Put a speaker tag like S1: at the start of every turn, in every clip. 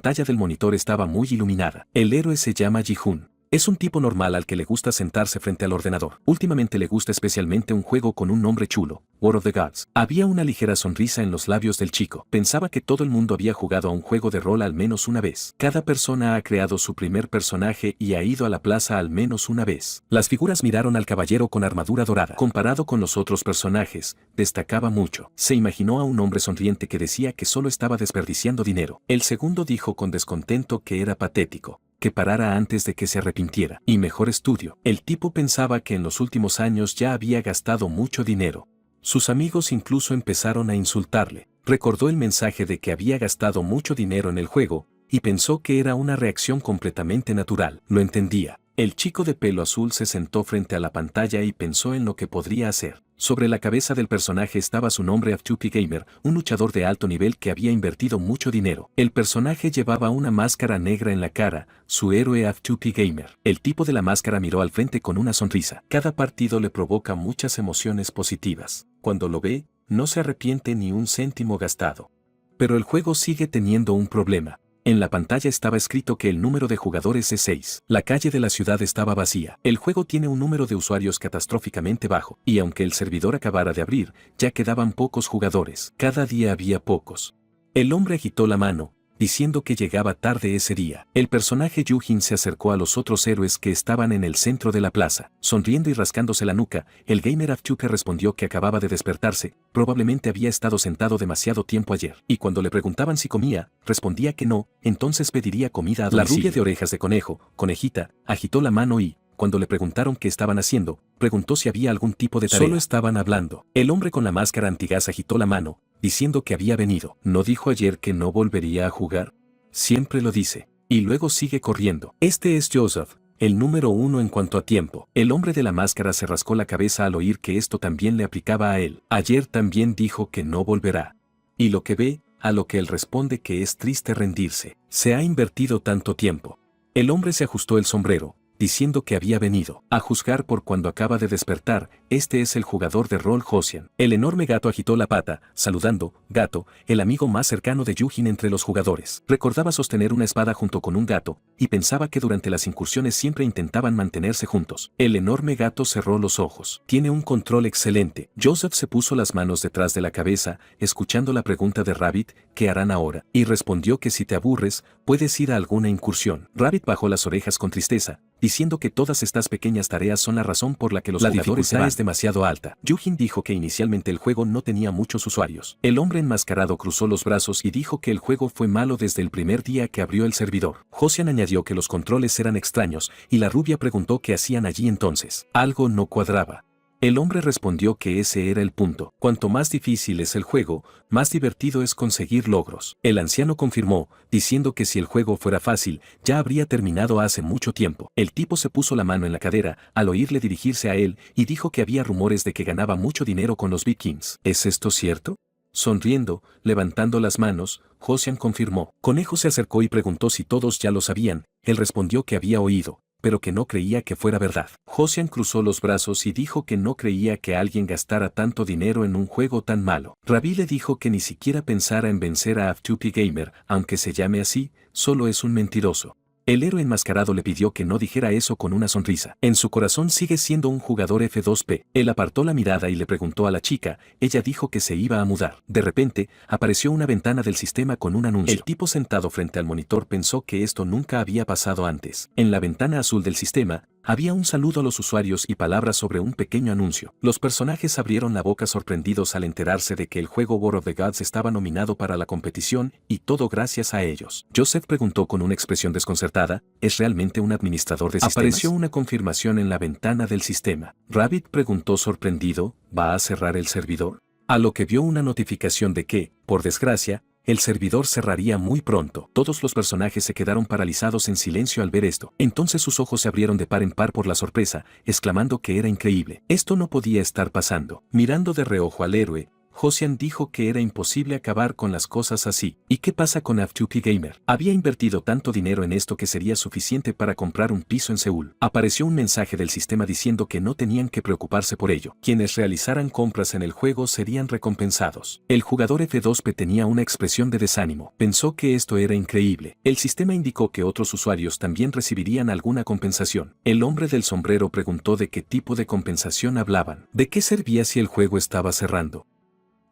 S1: pantalla del monitor estaba muy iluminada. El héroe se llama Ji-hoon. Es un tipo normal al que le gusta sentarse frente al ordenador. Últimamente le gusta especialmente un juego con un nombre chulo, War of the Gods. Había una ligera sonrisa en los labios del chico. Pensaba que todo el mundo había jugado a un juego de rol al menos una vez. Cada persona ha creado su primer personaje y ha ido a la plaza al menos una vez. Las figuras miraron al caballero con armadura dorada. Comparado con los otros personajes, destacaba mucho. Se imaginó a un hombre sonriente que decía que solo estaba desperdiciando dinero. El segundo dijo con descontento que era patético, que parara antes de que se arrepintiera. Y mejor estudio. El tipo pensaba que en los últimos años ya había gastado mucho dinero. Sus amigos incluso empezaron a insultarle. Recordó el mensaje de que había gastado mucho dinero en el juego, y pensó que era una reacción completamente natural. Lo entendía. El chico de pelo azul se sentó frente a la pantalla y pensó en lo que podría hacer. Sobre la cabeza del personaje estaba su nombre F2P Gamer, un luchador de alto nivel que había invertido mucho dinero. El personaje llevaba una máscara negra en la cara, su héroe F2P Gamer. El tipo de la máscara miró al frente con una sonrisa. Cada partido le provoca muchas emociones positivas. Cuando lo ve, no se arrepiente ni un céntimo gastado. Pero el juego sigue teniendo un problema. En la pantalla estaba escrito que el número de jugadores es 6. La calle de la ciudad estaba vacía. El juego tiene un número de usuarios catastróficamente bajo, y aunque el servidor acabara de abrir, ya quedaban pocos jugadores. Cada día había pocos. El hombre agitó la mano, diciendo que llegaba tarde ese día. El personaje Yu-jin se acercó a los otros héroes que estaban en el centro de la plaza. Sonriendo y rascándose la nuca, el gamer Afchuka respondió que acababa de despertarse, probablemente había estado sentado demasiado tiempo ayer. Y cuando le preguntaban si comía, respondía que no, entonces pediría comida a domicilio. La rubia de orejas de conejo, conejita, agitó la mano y, cuando le preguntaron qué estaban haciendo, preguntó si había algún tipo de tarea. Solo estaban hablando. El hombre con la máscara antigás agitó la mano, diciendo que había venido. ¿No dijo ayer que no volvería a jugar? Siempre lo dice. Y luego sigue corriendo. Este es Joseph, el número 1 en cuanto a tiempo. El hombre de la máscara se rascó la cabeza al oír que esto también le aplicaba a él. Ayer también dijo que no volverá. Y lo que ve, a lo que él responde que es triste rendirse. Se ha invertido tanto tiempo. El hombre se ajustó el sombrero, diciendo que había venido. A juzgar por cuando acaba de despertar, este es el jugador de rol Josian. El enorme gato agitó la pata, saludando, gato, el amigo más cercano de Yu-jin entre los jugadores. Recordaba sostener una espada junto con un gato, y pensaba que durante las incursiones siempre intentaban mantenerse juntos. El enorme gato cerró los ojos. Tiene un control excelente. Joseph se puso las manos detrás de la cabeza, escuchando la pregunta de Rabbit, ¿qué harán ahora? Y respondió que si te aburres, puedes ir a alguna incursión. Rabbit bajó las orejas con tristeza, diciendo que todas estas pequeñas tareas son la razón por la que los jugadores se van. Es demasiado alta. Yu-jin dijo que inicialmente el juego no tenía muchos usuarios. El hombre enmascarado cruzó los brazos y dijo que el juego fue malo desde el primer día que abrió el servidor. Josian añadió que los controles eran extraños, y la rubia preguntó qué hacían allí entonces. Algo no cuadraba. El hombre respondió que ese era el punto. Cuanto más difícil es el juego, más divertido es conseguir logros. El anciano confirmó, diciendo que si el juego fuera fácil, ya habría terminado hace mucho tiempo. El tipo se puso la mano en la cadera, al oírle dirigirse a él, y dijo que había rumores de que ganaba mucho dinero con los Vikings. ¿Es esto cierto? Sonriendo, levantando las manos, Josian confirmó. Conejo se acercó y preguntó si todos ya lo sabían. Él respondió que había oído, pero que no creía que fuera verdad. Josian cruzó los brazos y dijo que no creía que alguien gastara tanto dinero en un juego tan malo. Rabi le dijo que ni siquiera pensara en vencer a F2P Gamer, aunque se llame así, solo es un mentiroso. El héroe enmascarado le pidió que no dijera eso con una sonrisa. En su corazón sigue siendo un jugador F2P. Él apartó la mirada y le preguntó a la chica, ella dijo que se iba a mudar. De repente, apareció una ventana del sistema con un anuncio. El tipo sentado frente al monitor pensó que esto nunca había pasado antes. En la ventana azul del sistema, había un saludo a los usuarios y palabras sobre un pequeño anuncio. Los personajes abrieron la boca sorprendidos al enterarse de que el juego War of the Gods estaba nominado para la competición, y todo gracias a ellos. Joseph preguntó con una expresión desconcertada, ¿es realmente un administrador de sistemas? Apareció una confirmación en la ventana del sistema. Rabbit preguntó sorprendido, ¿va a cerrar el servidor? A lo que vio una notificación de que, por desgracia, el servidor cerraría muy pronto. Todos los personajes se quedaron paralizados en silencio al ver esto. Entonces sus ojos se abrieron de par en par por la sorpresa, exclamando que era increíble. Esto no podía estar pasando. Mirando de reojo al héroe, Josian dijo que era imposible acabar con las cosas así. ¿Y qué pasa con F2P Gamer? Había invertido tanto dinero en esto que sería suficiente para comprar un piso en Seúl. Apareció un mensaje del sistema diciendo que no tenían que preocuparse por ello. Quienes realizaran compras en el juego serían recompensados. El jugador F2P tenía una expresión de desánimo. Pensó que esto era increíble. El sistema indicó que otros usuarios también recibirían alguna compensación. El hombre del sombrero preguntó de qué tipo de compensación hablaban. ¿De qué servía si el juego estaba cerrando?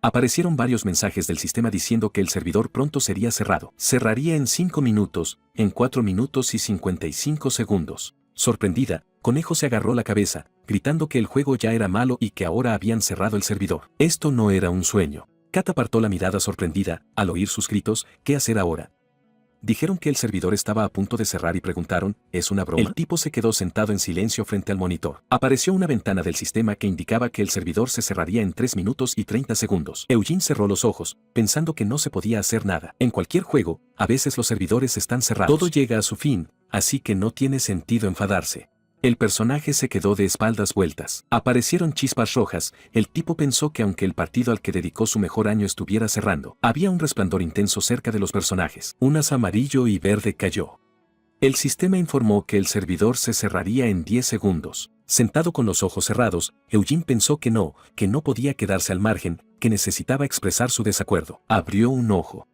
S1: Aparecieron varios mensajes del sistema diciendo que el servidor pronto sería cerrado. Cerraría en 5 minutos, en 4 minutos y 55 segundos. Sorprendida, Conejo se agarró la cabeza, gritando que el juego ya era malo y que ahora habían cerrado el servidor. Esto no era un sueño. Kat apartó la mirada sorprendida, al oír sus gritos. ¿Qué hacer ahora? Dijeron que el servidor estaba a punto de cerrar y preguntaron, ¿es una broma? El tipo se quedó sentado en silencio frente al monitor. Apareció una ventana del sistema que indicaba que el servidor se cerraría en 3 minutos y 30 segundos. Eugene cerró los ojos, pensando que no se podía hacer nada. En cualquier juego, a veces los servidores están cerrados. Todo llega a su fin, así que no tiene sentido enfadarse. El personaje se quedó de espaldas vueltas. Aparecieron chispas rojas. El tipo pensó que aunque el partido al que dedicó su mejor año estuviera cerrando, había un resplandor intenso cerca de los personajes. Un haz amarillo y verde cayó. El sistema informó que el servidor se cerraría en 10 segundos. Sentado con los ojos cerrados, Eugene pensó que no podía quedarse al margen, que necesitaba expresar su desacuerdo. Abrió un ojo.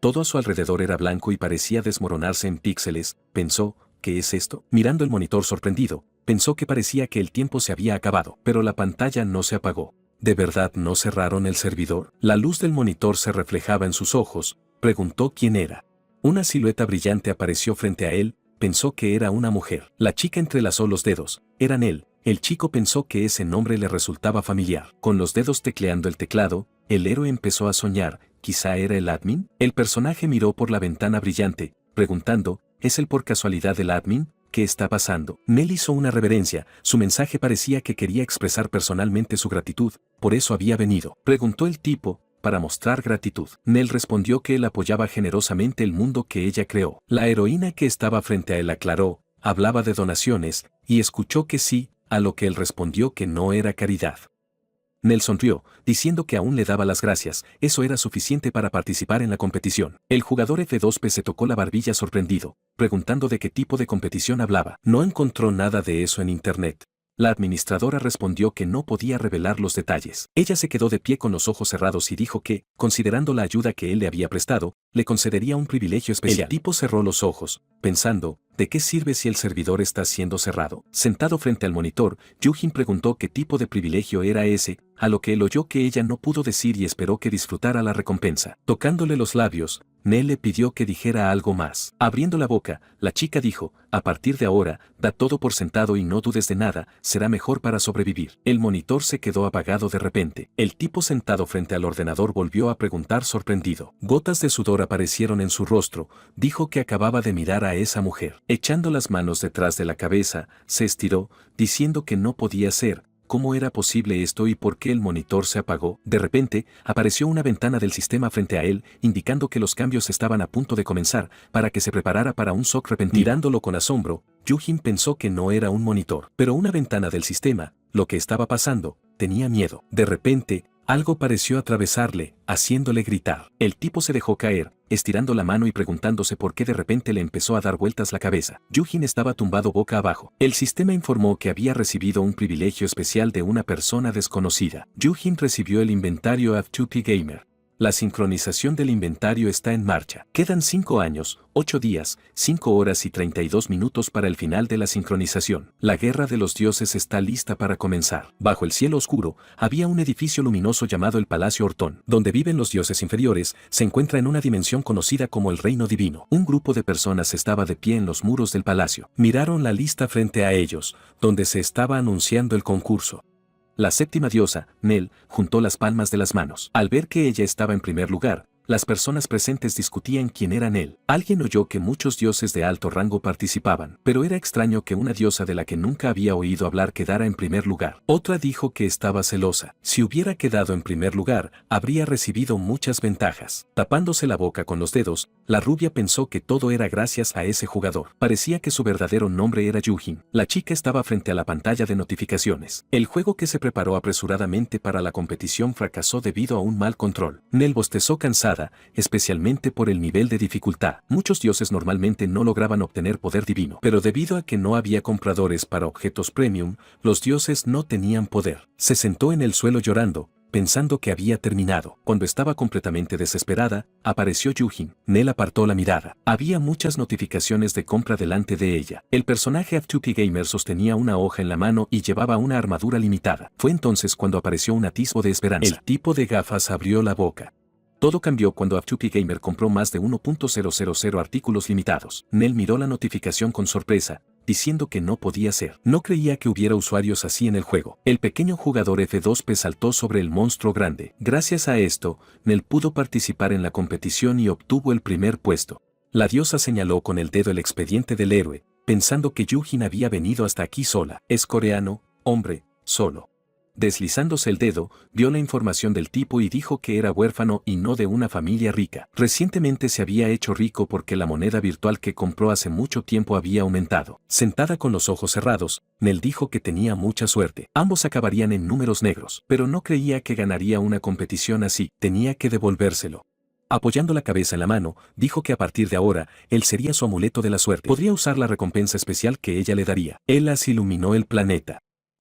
S1: Todo a su alrededor era blanco y parecía desmoronarse en píxeles. Pensó, ¿qué es esto? Mirando el monitor sorprendido, pensó que parecía que el tiempo se había acabado, pero la pantalla no se apagó. ¿De verdad no cerraron el servidor? La luz del monitor se reflejaba en sus ojos. Preguntó quién era. Una silueta brillante apareció frente a él. Pensó que era una mujer. La chica entrelazó los dedos. Eran él. El chico pensó que ese nombre le resultaba familiar. Con los dedos tecleando el teclado, el héroe empezó a soñar. ¿Quizá era el admin? El personaje miró por la ventana brillante, preguntando, ¿es él por casualidad el admin? ¿Qué está pasando? Nell hizo una reverencia. Su mensaje parecía que quería expresar personalmente su gratitud. ¿Por eso había venido? Preguntó el tipo, para mostrar gratitud. Nell respondió que él apoyaba generosamente el mundo que ella creó. La heroína que estaba frente a él aclaró, hablaba de donaciones, y escuchó que sí, a lo que él respondió que no era caridad. Nell sonrió, diciendo que aún le daba las gracias. Eso era suficiente para participar en la competición. El jugador F2P se tocó la barbilla sorprendido, preguntando de qué tipo de competición hablaba. No encontró nada de eso en internet. La administradora respondió que no podía revelar los detalles. Ella se quedó de pie con los ojos cerrados y dijo que, considerando la ayuda que él le había prestado, le concedería un privilegio especial. El tipo cerró los ojos, pensando, ¿de qué sirve si el servidor está siendo cerrado? Sentado frente al monitor, Yujin preguntó qué tipo de privilegio era ese, a lo que él oyó que ella no pudo decir y esperó que disfrutara la recompensa. Tocándole los labios, Nell le pidió que dijera algo más. Abriendo la boca, la chica dijo, a partir de ahora, da todo por sentado y no dudes de nada, será mejor para sobrevivir. El monitor se quedó apagado de repente. El tipo sentado frente al ordenador volvió a preguntar sorprendido. Gotas de sudor aparecieron en su rostro. Dijo que acababa de mirar a esa mujer. Echando las manos detrás de la cabeza, se estiró, diciendo que no podía ser. ¿Cómo era posible esto y por qué el monitor se apagó? De repente, apareció una ventana del sistema frente a él, indicando que los cambios estaban a punto de comenzar, para que se preparara para un shock repentino. Mirándolo con asombro, Yujin pensó que no era un monitor, pero una ventana del sistema. Lo que estaba pasando, tenía miedo. De repente, algo pareció atravesarle, haciéndole gritar. El tipo se dejó caer, estirando la mano y preguntándose por qué de repente le empezó a dar vueltas la cabeza. Yujin estaba tumbado boca abajo. El sistema informó que había recibido un privilegio especial de una persona desconocida. Yujin recibió el inventario F2P Gamer. La sincronización del inventario está en marcha. Quedan 5 años, 8 días, 5 horas y 32 minutos para el final de la sincronización. La guerra de los dioses está lista para comenzar. Bajo el cielo oscuro, había un edificio luminoso llamado el Palacio Ortón, donde viven los dioses inferiores. Se encuentra en una dimensión conocida como el Reino Divino. Un grupo de personas estaba de pie en los muros del palacio. Miraron la lista frente a ellos, donde se estaba anunciando el concurso. La séptima diosa, Nell, juntó las palmas de las manos. Al ver que ella estaba en primer lugar, las personas presentes discutían quién era Nell. Alguien oyó que muchos dioses de alto rango participaban, pero era extraño que una diosa de la que nunca había oído hablar quedara en primer lugar. Otra dijo que estaba celosa. Si hubiera quedado en primer lugar, habría recibido muchas ventajas. Tapándose la boca con los dedos, La rubia pensó que todo era gracias a ese jugador. Parecía que su verdadero nombre era Yujin. La chica estaba frente a la pantalla de notificaciones. El juego que se preparó apresuradamente para la competición fracasó debido a un mal control. Nell bostezó cansada, especialmente por el nivel de dificultad. Muchos dioses normalmente no lograban obtener poder divino, pero debido a que no había compradores para objetos premium, los dioses no tenían poder. Se sentó en el suelo llorando, pensando que había terminado. Cuando estaba completamente desesperada, apareció Yujin. Nell apartó la mirada. Había muchas notificaciones de compra delante de ella. El personaje F2P Gamer sostenía una hoja en la mano y llevaba una armadura limitada. Fue entonces cuando apareció un atisbo de esperanza. El tipo de gafas abrió la boca. Todo cambió cuando F2P Gamer compró más de 1.000 artículos limitados. Nell miró la notificación con sorpresa, diciendo que no podía ser. No creía que hubiera usuarios así en el juego. El pequeño jugador F2P saltó sobre el monstruo grande. Gracias a esto, Nell pudo participar en la competición y obtuvo el primer puesto. La diosa señaló con el dedo el expediente del héroe, pensando que Yujin había venido hasta aquí sola. Es coreano, hombre, solo. Deslizándose el dedo, vio la información del tipo y dijo que era huérfano y no de una familia rica. Recientemente se había hecho rico porque la moneda virtual que compró hace mucho tiempo había aumentado. Sentada con los ojos cerrados, Nell dijo que tenía mucha suerte. Ambos acabarían en números negros, pero no creía que ganaría una competición así. Tenía que devolvérselo. Apoyando la cabeza en la mano, dijo que a partir de ahora, él sería su amuleto de la suerte. Podría usar la recompensa especial que ella le daría. Él las iluminó el planeta.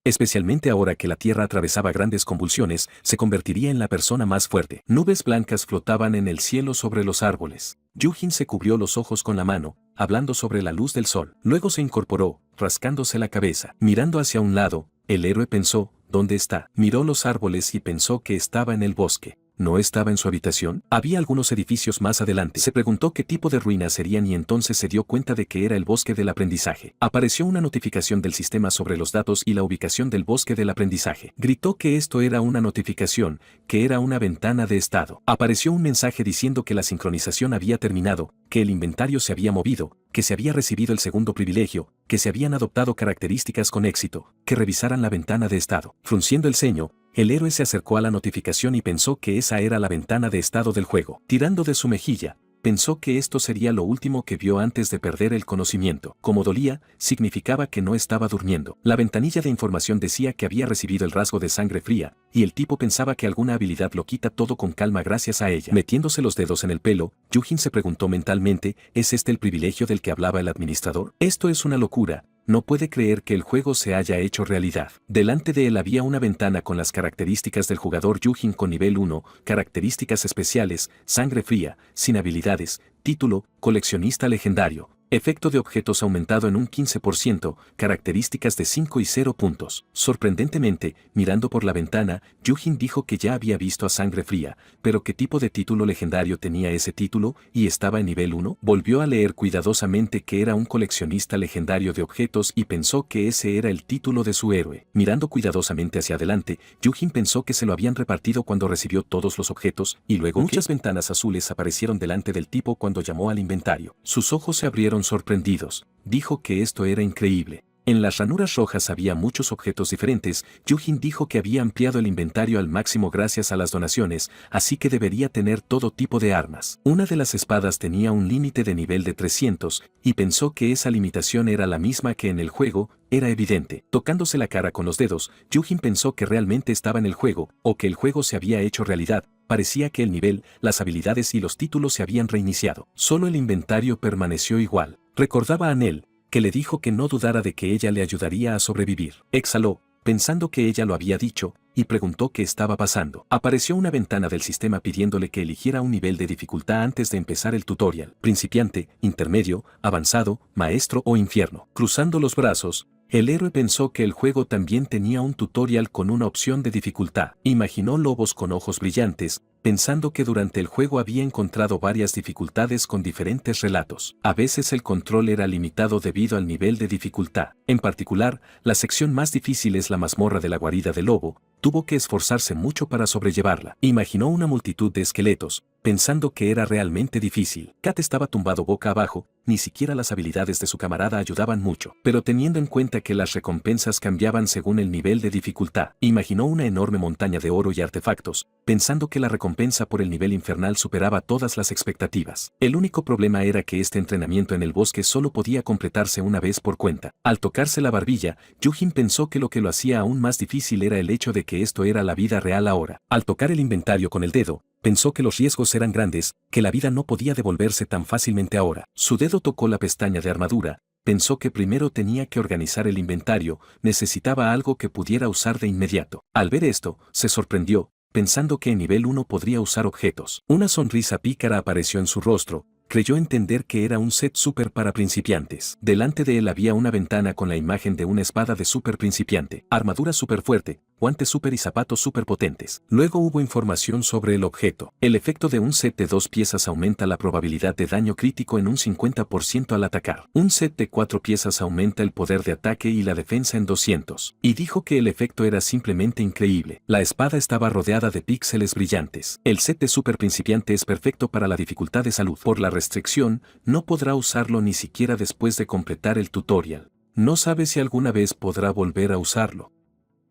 S1: Especialmente ahora que la Tierra atravesaba grandes convulsiones, se convertiría en la persona más fuerte. Nubes blancas flotaban en el cielo sobre los árboles. Yujin se cubrió los ojos con la mano, hablando sobre la luz del sol. Luego se incorporó, rascándose la cabeza. Mirando hacia un lado, el héroe pensó, ¿dónde está? Miró los árboles y pensó que estaba en el bosque. ¿No estaba en su habitación? Había algunos edificios más adelante. Se preguntó qué tipo de ruinas serían y entonces se dio cuenta de que era el bosque del aprendizaje. Apareció una notificación del sistema sobre los datos y la ubicación del bosque del aprendizaje. Gritó que esto era una notificación, que era una ventana de estado. Apareció un mensaje diciendo que la sincronización había terminado, que el inventario se había movido, que se había recibido el segundo privilegio, que se habían adoptado características con éxito, que revisaran la ventana de estado. Frunciendo el ceño, el héroe se acercó a la notificación y pensó que esa era la ventana de estado del juego. Tirando de su mejilla, pensó que esto sería lo último que vio antes de perder el conocimiento. Como dolía, significaba que no estaba durmiendo. La ventanilla de información decía que había recibido el rasgo de sangre fría, y el tipo pensaba que alguna habilidad lo quita todo con calma gracias a ella. Metiéndose los dedos en el pelo, Yujin se preguntó mentalmente, ¿es este el privilegio del que hablaba el administrador? Esto es una locura. No puede creer que el juego se haya hecho realidad. Delante de él había una ventana con las características del jugador Yujin con nivel 1, características especiales, sangre fría, sin habilidades, título, coleccionista legendario. Efecto de objetos aumentado en un 15%, características de 5 y 0 puntos. Sorprendentemente, mirando por la ventana, Yujin dijo que ya había visto a Sangre Fría, pero ¿qué tipo de título legendario tenía ese título y estaba en nivel 1? Volvió a leer cuidadosamente que era un coleccionista legendario de objetos y pensó que ese era el título de su héroe. Mirando cuidadosamente hacia adelante, Yujin pensó que se lo habían repartido cuando recibió todos los objetos, y luego muchas ventanas azules aparecieron delante del tipo cuando llamó al inventario. Sus ojos se abrieron sorprendidos. Dijo que esto era increíble. En las ranuras rojas había muchos objetos diferentes. Yujin dijo que había ampliado el inventario al máximo gracias a las donaciones, así que debería tener todo tipo de armas. Una de las espadas tenía un límite de nivel de 300, y pensó que esa limitación era la misma que en el juego. Era evidente. Tocándose la cara con los dedos, Yujin pensó que realmente estaba en el juego, o que el juego se había hecho realidad. Parecía que el nivel, las habilidades y los títulos se habían reiniciado. Solo el inventario permaneció igual. Recordaba a Nell, que le dijo que no dudara de que ella le ayudaría a sobrevivir. Exhaló, pensando que ella lo había dicho, y preguntó qué estaba pasando. Apareció una ventana del sistema pidiéndole que eligiera un nivel de dificultad antes de empezar el tutorial. Principiante, intermedio, avanzado, maestro o infierno. Cruzando los brazos, el héroe pensó que el juego también tenía un tutorial con una opción de dificultad. Imaginó lobos con ojos brillantes, pensando que durante el juego había encontrado varias dificultades con diferentes relatos. A veces el control era limitado debido al nivel de dificultad. En particular, la sección más difícil es la mazmorra de la guarida del lobo, Tuvo que esforzarse mucho para sobrellevarla. Imaginó una multitud de esqueletos, pensando que era realmente difícil. Kat estaba tumbado boca abajo, ni siquiera las habilidades de su camarada ayudaban mucho. Pero teniendo en cuenta que las recompensas cambiaban según el nivel de dificultad, imaginó una enorme montaña de oro y artefactos, pensando que la recompensa por el nivel infernal superaba todas las expectativas. El único problema era que este entrenamiento en el bosque solo podía completarse una vez por cuenta. Al tocarse la barbilla, Yu-Jin pensó que lo que lo hacía aún más difícil era el hecho de que esto era la vida real ahora. Al tocar el inventario con el dedo, pensó que los riesgos eran grandes, que la vida no podía devolverse tan fácilmente ahora. Su dedo tocó la pestaña de armadura, pensó que primero tenía que organizar el inventario, necesitaba algo que pudiera usar de inmediato. Al ver esto, se sorprendió, pensando que en nivel 1 podría usar objetos. Una sonrisa pícara apareció en su rostro, creyó entender que era un set super para principiantes. Delante de él había una ventana con la imagen de una espada de super principiante, armadura super fuerte, guantes super y zapatos super potentes. Luego hubo información sobre el objeto. El efecto de un set de 2 piezas aumenta la probabilidad de daño crítico en un 50% al atacar. Un set de 4 piezas aumenta el poder de ataque y la defensa en 200. Y dijo que el efecto era simplemente increíble. La espada estaba rodeada de píxeles brillantes. El set de super principiante es perfecto para la dificultad de salud. Por la restricción, no podrá usarlo ni siquiera después de completar el tutorial. No sabe si alguna vez podrá volver a usarlo.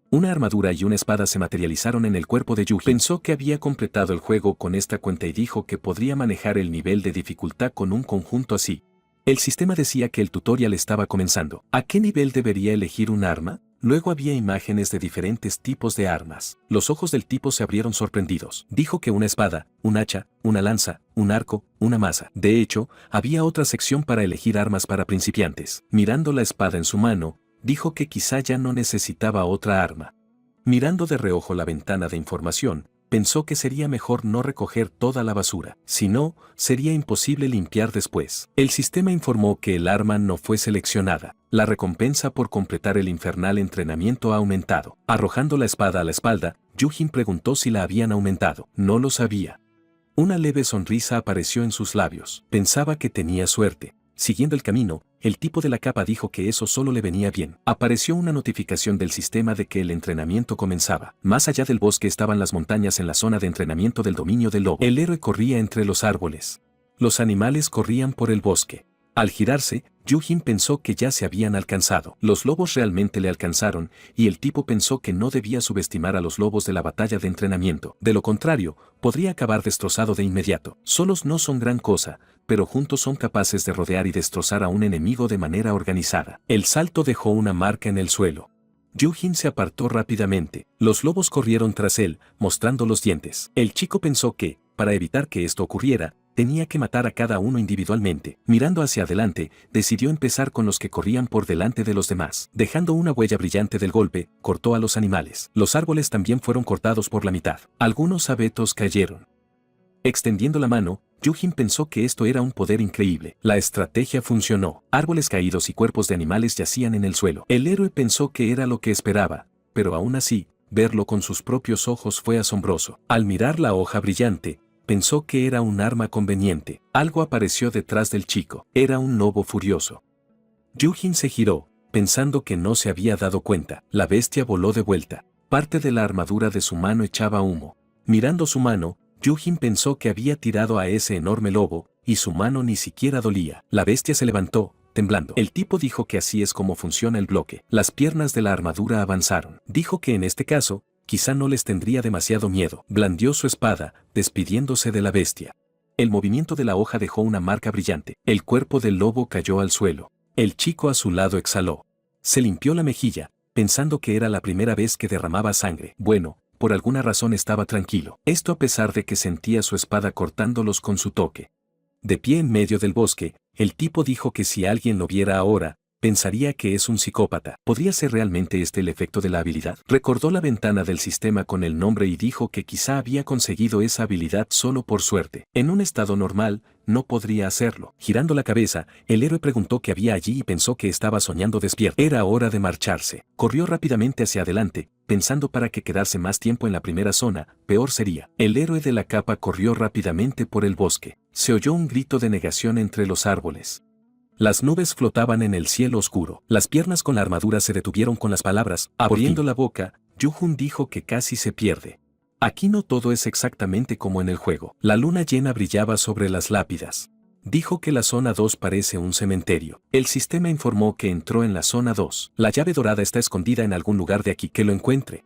S1: Una armadura y una espada se materializaron en el cuerpo de Yu-Jin. Pensó que había completado el juego con esta cuenta y dijo que podría manejar el nivel de dificultad con un conjunto así. El sistema decía que el tutorial estaba comenzando. ¿A qué nivel debería elegir un arma? Luego había imágenes de diferentes tipos de armas. Los ojos del tipo se abrieron sorprendidos. Dijo que una espada, un hacha, una lanza, un arco, una maza. De hecho, había otra sección para elegir armas para principiantes. Mirando la espada en su mano, dijo que quizá ya no necesitaba otra arma. Mirando de reojo la ventana de información, pensó que sería mejor no recoger toda la basura. Si no, sería imposible limpiar después. El sistema informó que el arma no fue seleccionada. La recompensa por completar el infernal entrenamiento ha aumentado. Arrojando la espada a la espalda, Yu-Jin preguntó si la habían aumentado. No lo sabía. Una leve sonrisa apareció en sus labios. Pensaba que tenía suerte. Siguiendo el camino, el tipo de la capa dijo que eso solo le venía bien. Apareció una notificación del sistema de que el entrenamiento comenzaba. Más allá del bosque estaban las montañas en la zona de entrenamiento del dominio del lobo. El héroe corría entre los árboles. Los animales corrían por el bosque. Al girarse, Yu-Jin pensó que ya se habían alcanzado. Los lobos realmente le alcanzaron, y el tipo pensó que no debía subestimar a los lobos de la batalla de entrenamiento. De lo contrario, podría acabar destrozado de inmediato. Solos no son gran cosa, pero juntos son capaces de rodear y destrozar a un enemigo de manera organizada. El salto dejó una marca en el suelo. Yu-Jin se apartó rápidamente. Los lobos corrieron tras él, mostrando los dientes. El chico pensó que, para evitar que esto ocurriera, tenía que matar a cada uno individualmente. Mirando hacia adelante, decidió empezar con los que corrían por delante de los demás. Dejando una huella brillante del golpe, cortó a los animales. Los árboles también fueron cortados por la mitad. Algunos abetos cayeron. Extendiendo la mano, Yu-Jin pensó que esto era un poder increíble. La estrategia funcionó. Árboles caídos y cuerpos de animales yacían en el suelo. El héroe pensó que era lo que esperaba, pero aún así, verlo con sus propios ojos fue asombroso. Al mirar la hoja brillante, pensó que era un arma conveniente. Algo apareció detrás del chico. Era un lobo furioso. Yu-Jin se giró, pensando que no se había dado cuenta. La bestia voló de vuelta. Parte de la armadura de su mano echaba humo. Mirando su mano, Yu-Jin pensó que había tirado a ese enorme lobo, y su mano ni siquiera dolía. La bestia se levantó, temblando. El tipo dijo que así es como funciona el bloque. Las piernas de la armadura avanzaron. Dijo que en este caso, quizá no les tendría demasiado miedo. Blandió su espada, despidiéndose de la bestia. El movimiento de la hoja dejó una marca brillante. El cuerpo del lobo cayó al suelo. El chico a su lado exhaló. Se limpió la mejilla, pensando que era la primera vez que derramaba sangre. Bueno, por alguna razón estaba tranquilo. Esto a pesar de que sentía su espada cortándolos con su toque. De pie en medio del bosque, el tipo dijo que si alguien lo viera ahora, pensaría que es un psicópata. ¿Podría ser realmente este el efecto de la habilidad? Recordó la ventana del sistema con el nombre y dijo que quizá había conseguido esa habilidad solo por suerte. En un estado normal, no podría hacerlo. Girando la cabeza, el héroe preguntó qué había allí y pensó que estaba soñando despierto. Era hora de marcharse. Corrió rápidamente hacia adelante, pensando para que quedarse más tiempo en la primera zona, peor sería. El héroe de la capa corrió rápidamente por el bosque. Se oyó un grito de negación entre los árboles. Las nubes flotaban en el cielo oscuro. Las piernas con la armadura se detuvieron con las palabras, abriendo la boca, Yu-Hun dijo que casi se pierde. Aquí no todo es exactamente como en el juego. La luna llena brillaba sobre las lápidas. Dijo que la zona 2 parece un cementerio. El sistema informó que entró en la zona 2. La llave dorada está escondida en algún lugar de aquí, que lo encuentre.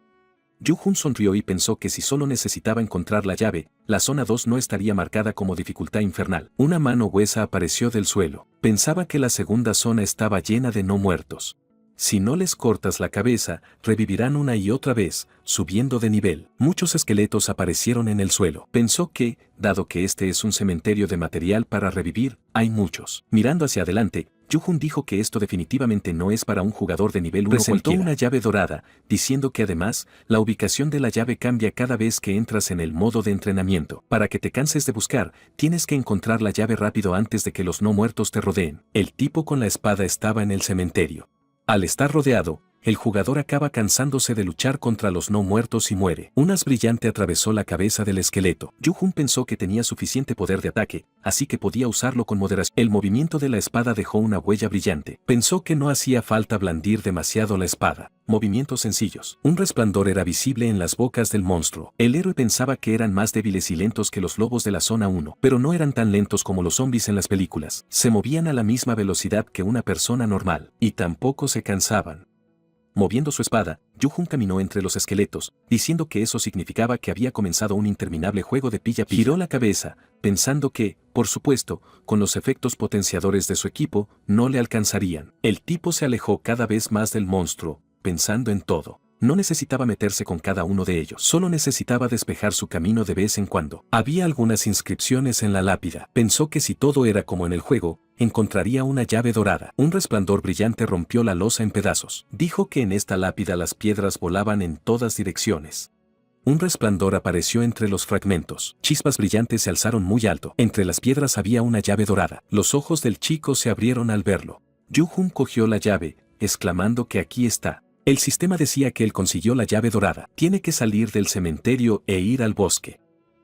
S1: Yu-Hun sonrió y pensó que si solo necesitaba encontrar la llave, la zona 2 no estaría marcada como dificultad infernal. Una mano huesa apareció del suelo. Pensaba que la segunda zona estaba llena de no muertos. Si no les cortas la cabeza, revivirán una y otra vez, subiendo de nivel. Muchos esqueletos aparecieron en el suelo. Pensó que, dado que este es un cementerio de material para revivir, hay muchos. Mirando hacia adelante, Yu-Hun dijo que esto definitivamente no es para un jugador de nivel 1 cualquiera. Presentó una llave dorada, diciendo que además, la ubicación de la llave cambia cada vez que entras en el modo de entrenamiento. Para que te canses de buscar, tienes que encontrar la llave rápido antes de que los no muertos te rodeen. El tipo con la espada estaba en el cementerio. Al estar rodeado, el jugador acaba cansándose de luchar contra los no muertos y muere. Un haz brillante atravesó la cabeza del esqueleto. Yu-Hun pensó que tenía suficiente poder de ataque, así que podía usarlo con moderación. El movimiento de la espada dejó una huella brillante. Pensó que no hacía falta blandir demasiado la espada. Movimientos sencillos. Un resplandor era visible en las bocas del monstruo. El héroe pensaba que eran más débiles y lentos que los lobos de la zona 1, pero no eran tan lentos como los zombies en las películas. Se movían a la misma velocidad que una persona normal, y tampoco se cansaban. Moviendo su espada, Yu-Hun caminó entre los esqueletos, diciendo que eso significaba que había comenzado un interminable juego de pilla-pilla. Giró la cabeza, pensando que, por supuesto, con los efectos potenciadores de su equipo, no le alcanzarían. El tipo se alejó cada vez más del monstruo, pensando en todo. No necesitaba meterse con cada uno de ellos, solo necesitaba despejar su camino de vez en cuando. Había algunas inscripciones en la lápida. Pensó que si todo era como en el juego, encontraría una llave dorada. Un resplandor brillante rompió la losa en pedazos. Dijo que en esta lápida las piedras volaban en todas direcciones. Un resplandor apareció entre los fragmentos. Chispas brillantes se alzaron muy alto. Entre las piedras había una llave dorada. Los ojos del chico se abrieron al verlo. Yu-Hun cogió la llave, exclamando que aquí está. El sistema decía que él consiguió la llave dorada. Tiene que salir del cementerio e ir al bosque.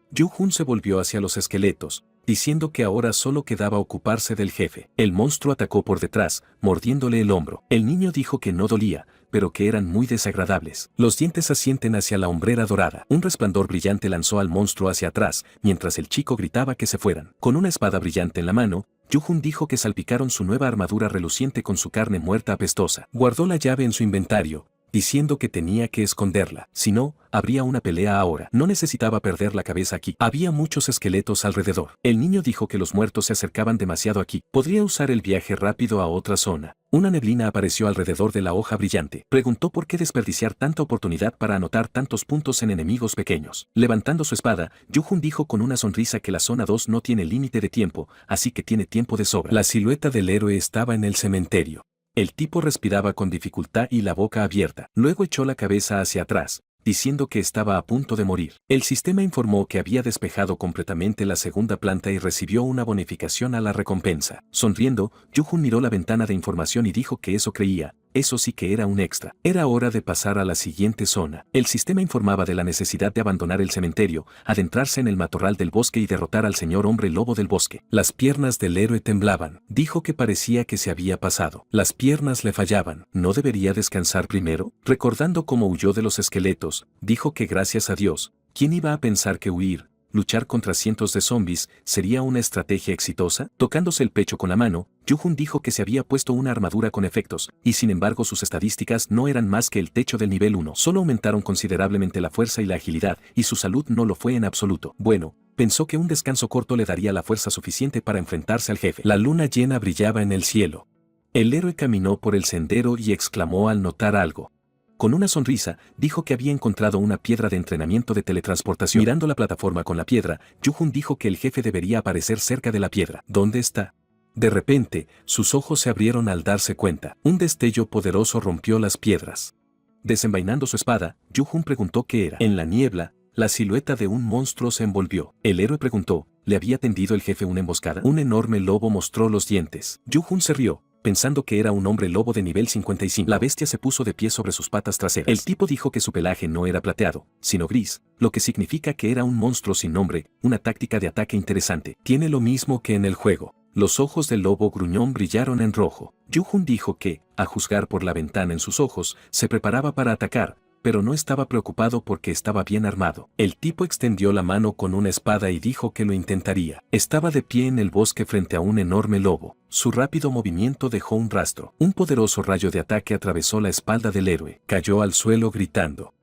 S1: Yu-Hun se volvió hacia los esqueletos, diciendo que ahora solo quedaba ocuparse del jefe. El monstruo atacó por detrás, mordiéndole el hombro. El niño dijo que no dolía, pero que eran muy desagradables. Los dientes asienten hacia la hombrera dorada. Un resplandor brillante lanzó al monstruo hacia atrás, mientras el chico gritaba que se fueran. Con una espada brillante en la mano, Yu-Hun dijo que salpicaron su nueva armadura reluciente con su carne muerta apestosa. Guardó la llave en su inventario, diciendo que tenía que esconderla. Si no, habría una pelea ahora. No necesitaba perder la cabeza aquí. Había muchos esqueletos alrededor. El niño dijo que los muertos se acercaban demasiado aquí. Podría usar el viaje rápido a otra zona. Una neblina apareció alrededor de la hoja brillante. Preguntó por qué desperdiciar tanta oportunidad para anotar tantos puntos en enemigos pequeños. Levantando su espada, Yu-Hun dijo con una sonrisa que la zona 2 no tiene límite de tiempo, así que tiene tiempo de sobra. La silueta del héroe estaba en el cementerio. El tipo respiraba con dificultad y la boca abierta. Luego echó la cabeza hacia atrás, diciendo que estaba a punto de morir. El sistema informó que había despejado completamente la segunda planta y recibió una bonificación a la recompensa. Sonriendo, Yu-Hun miró la ventana de información y dijo que eso creía. Eso sí que era un extra. Era hora de pasar a la siguiente zona. El sistema informaba de la necesidad de abandonar el cementerio, adentrarse en el matorral del bosque y derrotar al señor hombre lobo del bosque. Las piernas del héroe temblaban. Dijo que parecía que se había pasado. Las piernas le fallaban. ¿No debería descansar primero? Recordando cómo huyó de los esqueletos, dijo que gracias a Dios, ¿quién iba a pensar que huir, luchar contra cientos de zombies, sería una estrategia exitosa? Tocándose el pecho con la mano, Yu-Hun dijo que se había puesto una armadura con efectos, y sin embargo sus estadísticas no eran más que el techo del nivel 1. Solo aumentaron considerablemente la fuerza y la agilidad, y su salud no lo fue en absoluto. Bueno, pensó que un descanso corto le daría la fuerza suficiente para enfrentarse al jefe. La luna llena brillaba en el cielo. El héroe caminó por el sendero y exclamó al notar algo. Con una sonrisa, dijo que había encontrado una piedra de entrenamiento de teletransportación. Mirando la plataforma con la piedra, Yu-Hun dijo que el jefe debería aparecer cerca de la piedra. ¿Dónde está? De repente, sus ojos se abrieron al darse cuenta. Un destello poderoso rompió las piedras. Desenvainando su espada, Yu-Hun preguntó qué era. En la niebla, la silueta de un monstruo se envolvió. El héroe preguntó, ¿le había tendido el jefe una emboscada? Un enorme lobo mostró los dientes. Yu-Hun se rió, pensando que era un hombre lobo de nivel 55. La bestia se puso de pie sobre sus patas traseras. El tipo dijo que su pelaje no era plateado, sino gris, lo que significa que era un monstruo sin nombre, una táctica de ataque interesante. Tiene lo mismo que en el juego. Los ojos del lobo gruñón brillaron en rojo. Yu-Hun dijo que, a juzgar por la ventana en sus ojos, se preparaba para atacar, pero no estaba preocupado porque estaba bien armado. El tipo extendió la mano con una espada y dijo que lo intentaría. Estaba de pie en el bosque frente a un enorme lobo. Su rápido movimiento dejó un rastro. Un poderoso rayo de ataque atravesó la espalda del héroe. Cayó al suelo gritando.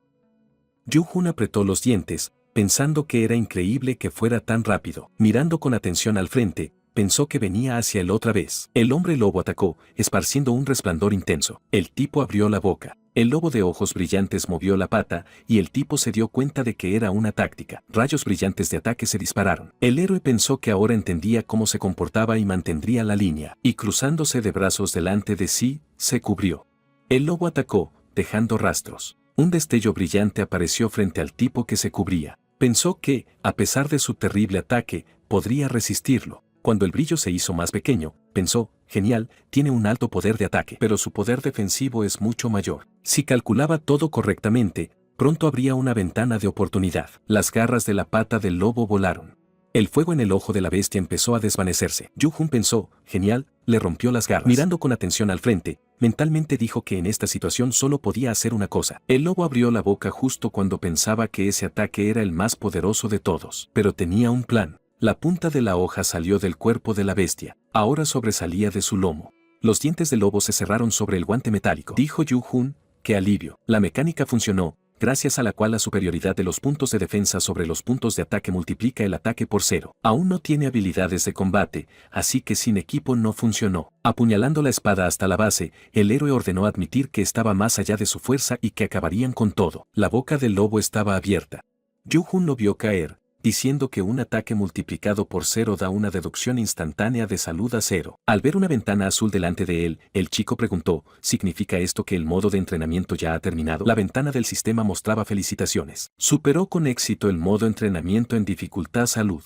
S1: Yu-Jun apretó los dientes, pensando que era increíble que fuera tan rápido. Mirando con atención al frente, pensó que venía hacia él otra vez. El hombre lobo atacó, esparciendo un resplandor intenso. El tipo abrió la boca. El lobo de ojos brillantes movió la pata, y el tipo se dio cuenta de que era una táctica. Rayos brillantes de ataque se dispararon. El héroe pensó que ahora entendía cómo se comportaba y mantendría la línea, y cruzándose de brazos delante de sí, se cubrió. El lobo atacó, dejando rastros. Un destello brillante apareció frente al tipo que se cubría. Pensó que, a pesar de su terrible ataque, podría resistirlo. Cuando el brillo se hizo más pequeño, pensó, genial, tiene un alto poder de ataque, pero su poder defensivo es mucho mayor. Si calculaba todo correctamente, pronto habría una ventana de oportunidad. Las garras de la pata del lobo volaron. El fuego en el ojo de la bestia empezó a desvanecerse. Yu-Jun pensó, genial, le rompió las garras. Mirando con atención al frente, mentalmente dijo que en esta situación solo podía hacer una cosa. El lobo abrió la boca justo cuando pensaba que ese ataque era el más poderoso de todos. Pero tenía un plan. La punta de la hoja salió del cuerpo de la bestia. Ahora sobresalía de su lomo. Los dientes del lobo se cerraron sobre el guante metálico. Dijo Yu-Jun, qué alivio. La mecánica funcionó, gracias a la cual la superioridad de los puntos de defensa sobre los puntos de ataque multiplica el ataque por 0. Aún no tiene habilidades de combate, así que sin equipo no funcionó. Apuñalando la espada hasta la base, el héroe ordenó admitir que estaba más allá de su fuerza y que acabarían con todo. La boca del lobo estaba abierta. Yu-Jun lo vio caer, diciendo que un ataque multiplicado por 0 da una deducción instantánea de salud a 0. Al ver una ventana azul delante de él, el chico preguntó, ¿significa esto que el modo de entrenamiento ya ha terminado? La ventana del sistema mostraba felicitaciones. Superó con éxito el modo entrenamiento en dificultad salud.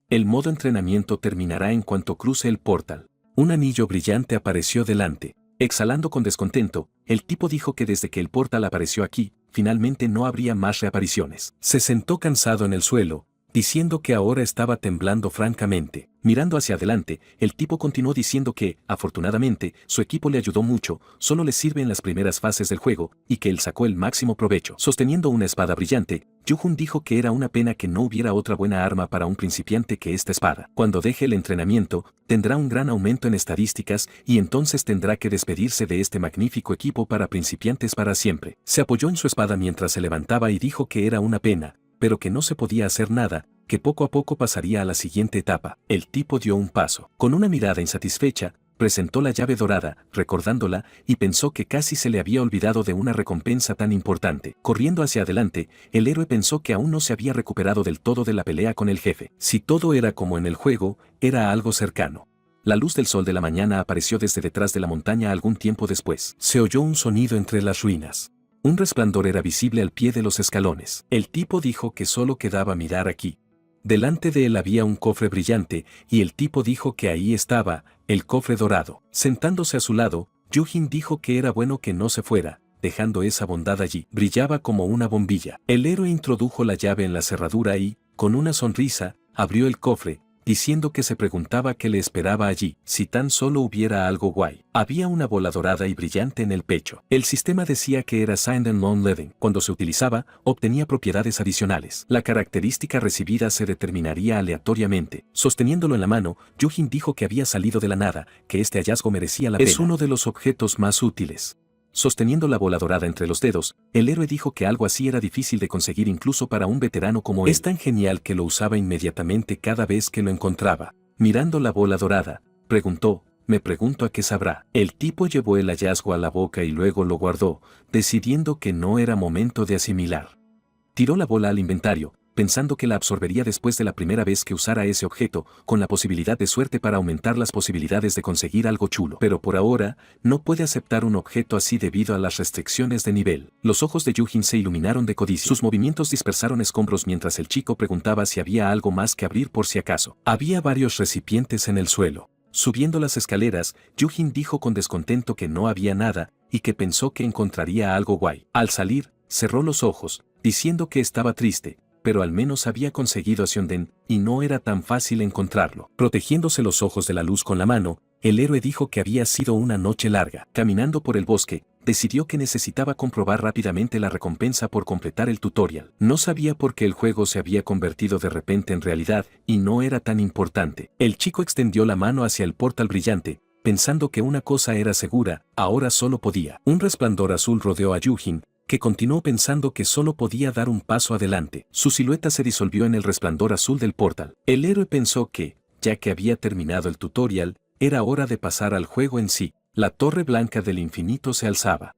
S1: El modo entrenamiento terminará en cuanto cruce el portal. Un anillo brillante apareció delante. Exhalando con descontento, el tipo dijo que desde que el portal apareció aquí, finalmente no habría más reapariciones. Se sentó cansado en el suelo, diciendo que ahora estaba temblando francamente. Mirando hacia adelante, el tipo continuó diciendo que, afortunadamente, su equipo le ayudó mucho, solo le sirve en las primeras fases del juego, y que él sacó el máximo provecho. Sosteniendo una espada brillante, Yu-Jun dijo que era una pena que no hubiera otra buena arma para un principiante que esta espada. Cuando deje el entrenamiento, tendrá un gran aumento en estadísticas y entonces tendrá que despedirse de este magnífico equipo para principiantes para siempre. Se apoyó en su espada mientras se levantaba y dijo que era una pena, pero que no se podía hacer nada, que poco a poco pasaría a la siguiente etapa. El tipo dio un paso. Con una mirada insatisfecha, presentó la llave dorada, recordándola, y pensó que casi se le había olvidado de una recompensa tan importante. Corriendo hacia adelante, el héroe pensó que aún no se había recuperado del todo de la pelea con el jefe. Si todo era como en el juego, era algo cercano. La luz del sol de la mañana apareció desde detrás de la montaña algún tiempo después. Se oyó un sonido entre las ruinas. Un resplandor era visible al pie de los escalones. El tipo dijo que solo quedaba mirar aquí. Delante de él había un cofre brillante, y el tipo dijo que ahí estaba, el cofre dorado. Sentándose a su lado, Yu-Jin dijo que era bueno que no se fuera, dejando esa bondad allí. Brillaba como una bombilla. El héroe introdujo la llave en la cerradura y, con una sonrisa, abrió el cofre, diciendo que se preguntaba qué le esperaba allí, si tan solo hubiera algo guay. Había una bola dorada y brillante en el pecho. El sistema decía que era Signed and Long Living. Cuando se utilizaba, obtenía propiedades adicionales. La característica recibida se determinaría aleatoriamente. Sosteniéndolo en la mano, Yu-Jin dijo que había salido de la nada, que este hallazgo merecía la pena. Es uno de los objetos más útiles. Sosteniendo la bola dorada entre los dedos, el héroe dijo que algo así era difícil de conseguir incluso para un veterano como él. Es tan genial que lo usaba inmediatamente cada vez que lo encontraba. Mirando la bola dorada, preguntó, me pregunto a qué sabrá. El tipo llevó el hallazgo a la boca y luego lo guardó, decidiendo que no era momento de asimilar. Tiró la bola al inventario, pensando que la absorbería después de la primera vez que usara ese objeto, con la posibilidad de suerte para aumentar las posibilidades de conseguir algo chulo. Pero por ahora, no puede aceptar un objeto así debido a las restricciones de nivel. Los ojos de Yu-Jin se iluminaron de codicia. Sus movimientos dispersaron escombros mientras el chico preguntaba si había algo más que abrir por si acaso. Había varios recipientes en el suelo. Subiendo las escaleras, Yu-Jin dijo con descontento que no había nada, y que pensó que encontraría algo guay. Al salir, cerró los ojos, diciendo que estaba triste, pero al menos había conseguido a Sionden, y no era tan fácil encontrarlo. Protegiéndose los ojos de la luz con la mano, el héroe dijo que había sido una noche larga. Caminando por el bosque, decidió que necesitaba comprobar rápidamente la recompensa por completar el tutorial. No sabía por qué el juego se había convertido de repente en realidad y no era tan importante. El chico extendió la mano hacia el portal brillante, pensando que una cosa era segura, ahora solo podía. Un resplandor azul rodeó a Yujin, que continuó pensando que solo podía dar un paso adelante. Su silueta se disolvió en el resplandor azul del portal. El héroe pensó que, ya que había terminado el tutorial, era hora de pasar al juego en sí. La torre blanca del infinito se alzaba.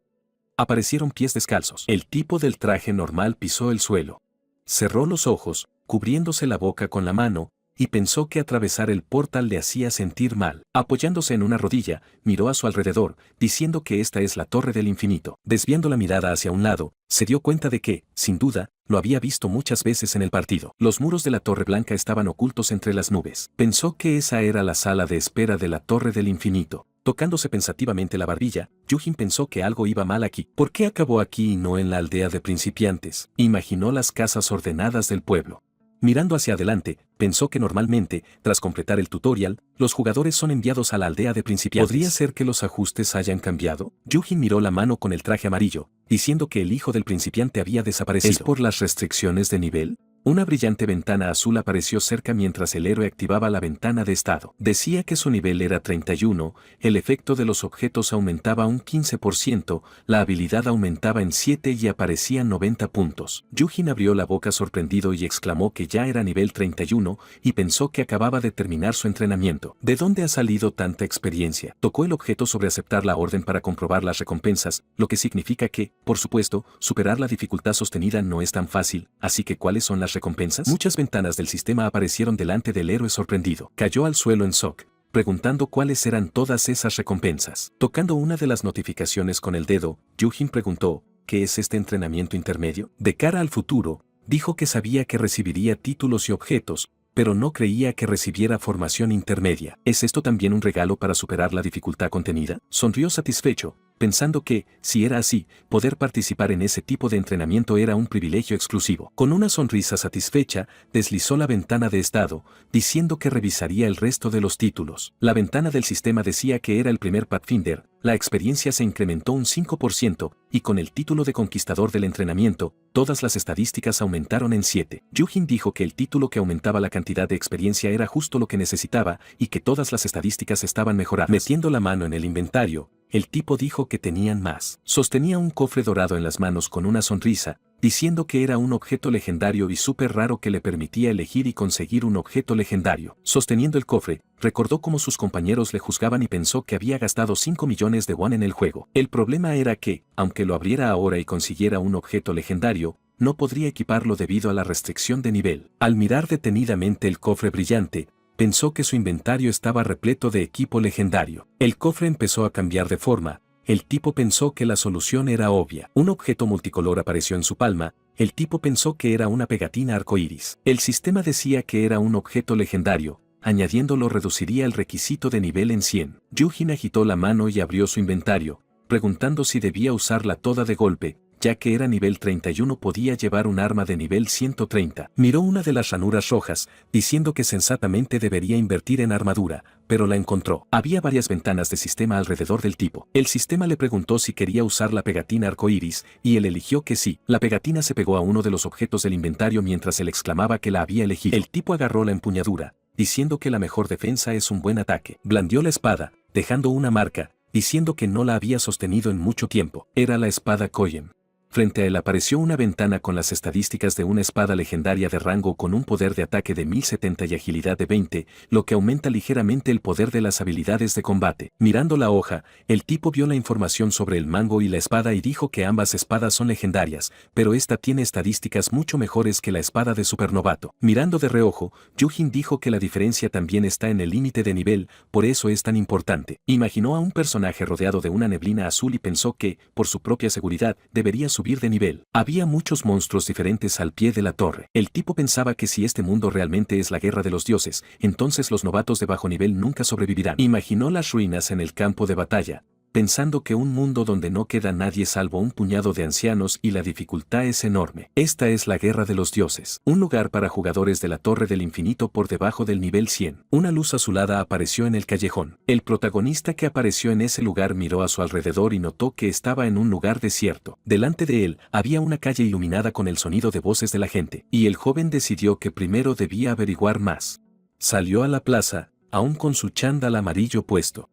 S1: Aparecieron pies descalzos. El tipo del traje normal pisó el suelo. Cerró los ojos, cubriéndose la boca con la mano, y pensó que atravesar el portal le hacía sentir mal. Apoyándose en una rodilla, miró a su alrededor, diciendo que esta es la torre del infinito. Desviando la mirada hacia un lado, se dio cuenta de que, sin duda, lo había visto muchas veces en el partido. Los muros de la torre blanca estaban ocultos entre las nubes. Pensó que esa era la sala de espera de la torre del infinito. Tocándose pensativamente la barbilla, Yujin pensó que algo iba mal aquí. ¿Por qué acabó aquí y no en la aldea de principiantes? Imaginó las casas ordenadas del pueblo. Mirando hacia adelante, pensó que normalmente, tras completar el tutorial, los jugadores son enviados a la aldea de principiantes. ¿Podría ser que los ajustes hayan cambiado? Yujin miró la mano con el traje amarillo, diciendo que el hijo del principiante había desaparecido. ¿Es por las restricciones de nivel? Una brillante ventana azul apareció cerca mientras el héroe activaba la ventana de estado. Decía que su nivel era 31, el efecto de los objetos aumentaba un 15%, la habilidad aumentaba en 7 y aparecían 90 puntos. Yujin abrió la boca sorprendido y exclamó que ya era nivel 31 y pensó que acababa de terminar su entrenamiento. ¿De dónde ha salido tanta experiencia? Tocó el objeto sobre aceptar la orden para comprobar las recompensas, lo que significa que, por supuesto, superar la dificultad sostenida no es tan fácil, así que ¿cuáles son las recompensas? Muchas ventanas del sistema aparecieron delante del héroe sorprendido. Cayó al suelo en shock, preguntando cuáles eran todas esas recompensas. Tocando una de las notificaciones con el dedo, Yujin preguntó, ¿qué es este entrenamiento intermedio? De cara al futuro, dijo que sabía que recibiría títulos y objetos, pero no creía que recibiera formación intermedia. ¿Es esto también un regalo para superar la dificultad contenida? Sonrió satisfecho, pensando que, si era así, poder participar en ese tipo de entrenamiento era un privilegio exclusivo. Con una sonrisa satisfecha, deslizó la ventana de estado, diciendo que revisaría el resto de los títulos. La ventana del sistema decía que era el primer Pathfinder, la experiencia se incrementó un 5%, y con el título de conquistador del entrenamiento, todas las estadísticas aumentaron en 7. Yujin dijo que el título que aumentaba la cantidad de experiencia era justo lo que necesitaba y que todas las estadísticas estaban mejoradas. Metiendo la mano en el inventario, el tipo dijo que tenían más. Sostenía un cofre dorado en las manos con una sonrisa, diciendo que era un objeto legendario y súper raro que le permitía elegir y conseguir un objeto legendario. Sosteniendo el cofre, recordó cómo sus compañeros le juzgaban y pensó que había gastado 5 millones de won en el juego. El problema era que, aunque lo abriera ahora y consiguiera un objeto legendario, no podría equiparlo debido a la restricción de nivel. Al mirar detenidamente el cofre brillante, pensó que su inventario estaba repleto de equipo legendario. El cofre empezó a cambiar de forma. El tipo pensó que la solución era obvia. Un objeto multicolor apareció en su palma. El tipo pensó que era una pegatina arcoíris. El sistema decía que era un objeto legendario. Añadiéndolo reduciría el requisito de nivel en 100. Yujin agitó la mano y abrió su inventario, preguntando si debía usarla toda de golpe, ya que era nivel 31 podía llevar un arma de nivel 130. Miró una de las ranuras rojas, diciendo que sensatamente debería invertir en armadura, pero la encontró. Había varias ventanas de sistema alrededor del tipo. El sistema le preguntó si quería usar la pegatina arcoíris, y él eligió que sí. La pegatina se pegó a uno de los objetos del inventario mientras él exclamaba que la había elegido. El tipo agarró la empuñadura, diciendo que la mejor defensa es un buen ataque. Blandió la espada, dejando una marca, diciendo que no la había sostenido en mucho tiempo. Era la espada Koyem. Frente a él apareció una ventana con las estadísticas de una espada legendaria de rango con un poder de ataque de 1070 y agilidad de 20, lo que aumenta ligeramente el poder de las habilidades de combate. Mirando la hoja, el tipo vio la información sobre el mango y la espada y dijo que ambas espadas son legendarias, pero esta tiene estadísticas mucho mejores que la espada de supernovato. Mirando de reojo, Yujin dijo que la diferencia también está en el límite de nivel, por eso es tan importante. Imaginó a un personaje rodeado de una neblina azul y pensó que, por su propia seguridad, debería subir de nivel. Había muchos monstruos diferentes al pie de la torre. El tipo pensaba que si este mundo realmente es la guerra de los dioses, entonces los novatos de bajo nivel nunca sobrevivirán. Imaginó las ruinas en el campo de batalla, pensando que un mundo donde no queda nadie salvo un puñado de ancianos y la dificultad es enorme. Esta es la guerra de los dioses. Un lugar para jugadores de la Torre del Infinito por debajo del nivel 100. Una luz azulada apareció en el callejón. El protagonista que apareció en ese lugar miró a su alrededor y notó que estaba en un lugar desierto. Delante de él había una calle iluminada con el sonido de voces de la gente, y el joven decidió que primero debía averiguar más. Salió a la plaza, aún con su chándal amarillo puesto.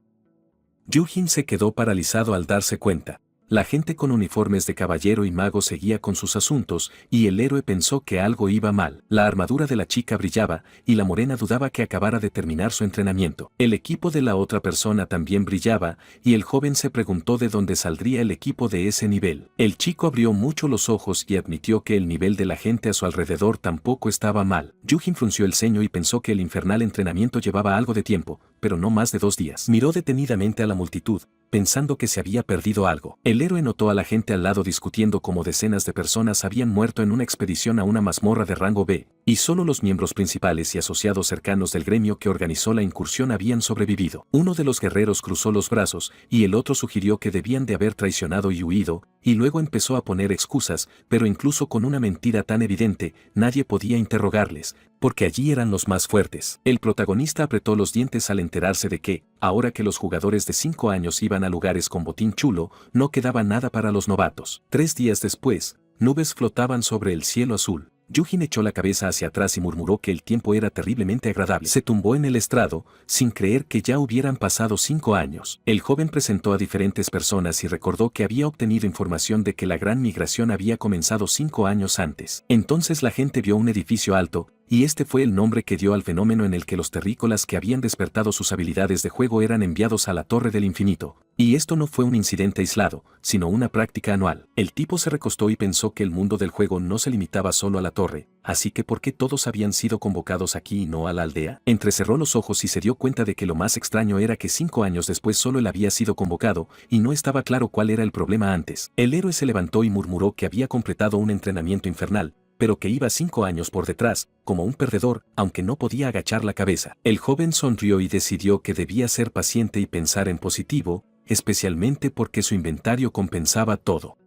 S1: Yu-Jin se quedó paralizado al darse cuenta. La gente con uniformes de caballero y mago seguía con sus asuntos, y el héroe pensó que algo iba mal. La armadura de la chica brillaba, y la morena dudaba que acabara de terminar su entrenamiento. El equipo de la otra persona también brillaba, y el joven se preguntó de dónde saldría el equipo de ese nivel. El chico abrió mucho los ojos y admitió que el nivel de la gente a su alrededor tampoco estaba mal. Yu-Jin frunció el ceño y pensó que el infernal entrenamiento llevaba algo de tiempo, pero no más de 2 días. Miró detenidamente a la multitud, pensando que se había perdido algo. El héroe notó a la gente al lado discutiendo cómo decenas de personas habían muerto en una expedición a una mazmorra de rango B, y solo los miembros principales y asociados cercanos del gremio que organizó la incursión habían sobrevivido. Uno de los guerreros cruzó los brazos, y el otro sugirió que debían de haber traicionado y huido, y luego empezó a poner excusas, pero incluso con una mentira tan evidente, nadie podía interrogarles, porque allí eran los más fuertes. El protagonista apretó los dientes al enterarse de que, ahora que los jugadores de 5 años iban a lugares con botín chulo, no quedaba nada para los novatos. 3 días después, nubes flotaban sobre el cielo azul. Yu-Jin echó la cabeza hacia atrás y murmuró que el tiempo era terriblemente agradable. Se tumbó en el estrado, sin creer que ya hubieran pasado 5 años. El joven presentó a diferentes personas y recordó que había obtenido información de que la gran migración había comenzado 5 años antes. Entonces la gente vio un edificio alto, y este fue el nombre que dio al fenómeno en el que los terrícolas que habían despertado sus habilidades de juego eran enviados a la Torre del Infinito. Y esto no fue un incidente aislado, sino una práctica anual. El tipo se recostó y pensó que el mundo del juego no se limitaba solo a la torre, así que ¿por qué todos habían sido convocados aquí y no a la aldea? Entrecerró los ojos y se dio cuenta de que lo más extraño era que 5 años después solo él había sido convocado, y no estaba claro cuál era el problema antes. El héroe se levantó y murmuró que había completado un entrenamiento infernal, pero que iba 5 años por detrás, como un perdedor, aunque no podía agachar la cabeza. El joven sonrió y decidió que debía ser paciente y pensar en positivo, especialmente porque su inventario compensaba todo.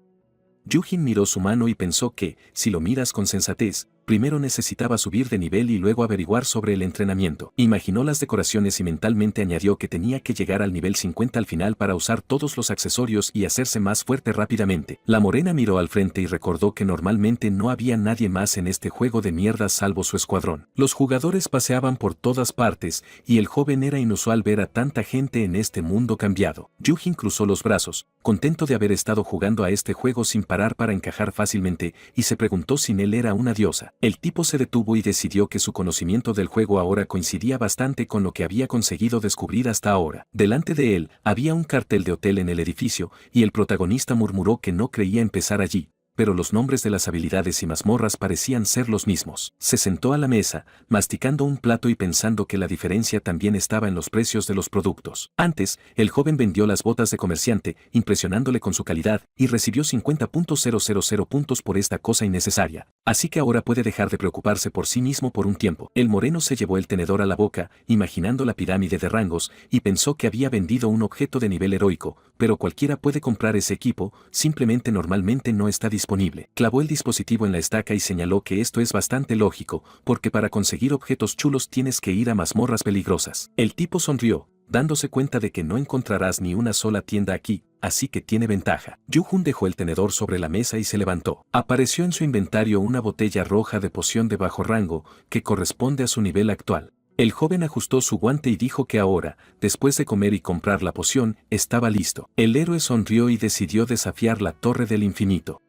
S1: Yu-Jin miró su mano y pensó que, si lo miras con sensatez, primero necesitaba subir de nivel y luego averiguar sobre el entrenamiento. Imaginó las decoraciones y mentalmente añadió que tenía que llegar al nivel 50 al final para usar todos los accesorios y hacerse más fuerte rápidamente. La morena miró al frente y recordó que normalmente no había nadie más en este juego de mierda salvo su escuadrón. Los jugadores paseaban por todas partes, y el joven era inusual ver a tanta gente en este mundo cambiado. Yu-Jin cruzó los brazos, contento de haber estado jugando a este juego sin parar para encajar fácilmente, y se preguntó si él era una diosa. El tipo se detuvo y decidió que su conocimiento del juego ahora coincidía bastante con lo que había conseguido descubrir hasta ahora. Delante de él había un cartel de hotel en el edificio, y el protagonista murmuró que no creía empezar allí, pero los nombres de las habilidades y mazmorras parecían ser los mismos. Se sentó a la mesa, masticando un plato y pensando que la diferencia también estaba en los precios de los productos. Antes, el joven vendió las botas de comerciante, impresionándole con su calidad, y recibió 50.000 puntos por esta cosa innecesaria. Así que ahora puede dejar de preocuparse por sí mismo por un tiempo. El moreno se llevó el tenedor a la boca, imaginando la pirámide de rangos, y pensó que había vendido un objeto de nivel heroico, pero cualquiera puede comprar ese equipo, simplemente normalmente no está disponible. Clavó el dispositivo en la estaca y señaló que esto es bastante lógico, porque para conseguir objetos chulos tienes que ir a mazmorras peligrosas. El tipo sonrió, dándose cuenta de que no encontrarás ni una sola tienda aquí, así que tiene ventaja. Yu-Jin dejó el tenedor sobre la mesa y se levantó. Apareció en su inventario una botella roja de poción de bajo rango, que corresponde a su nivel actual. El joven ajustó su guante y dijo que ahora, después de comer y comprar la poción, estaba listo. El héroe sonrió y decidió desafiar la Torre del Infinito.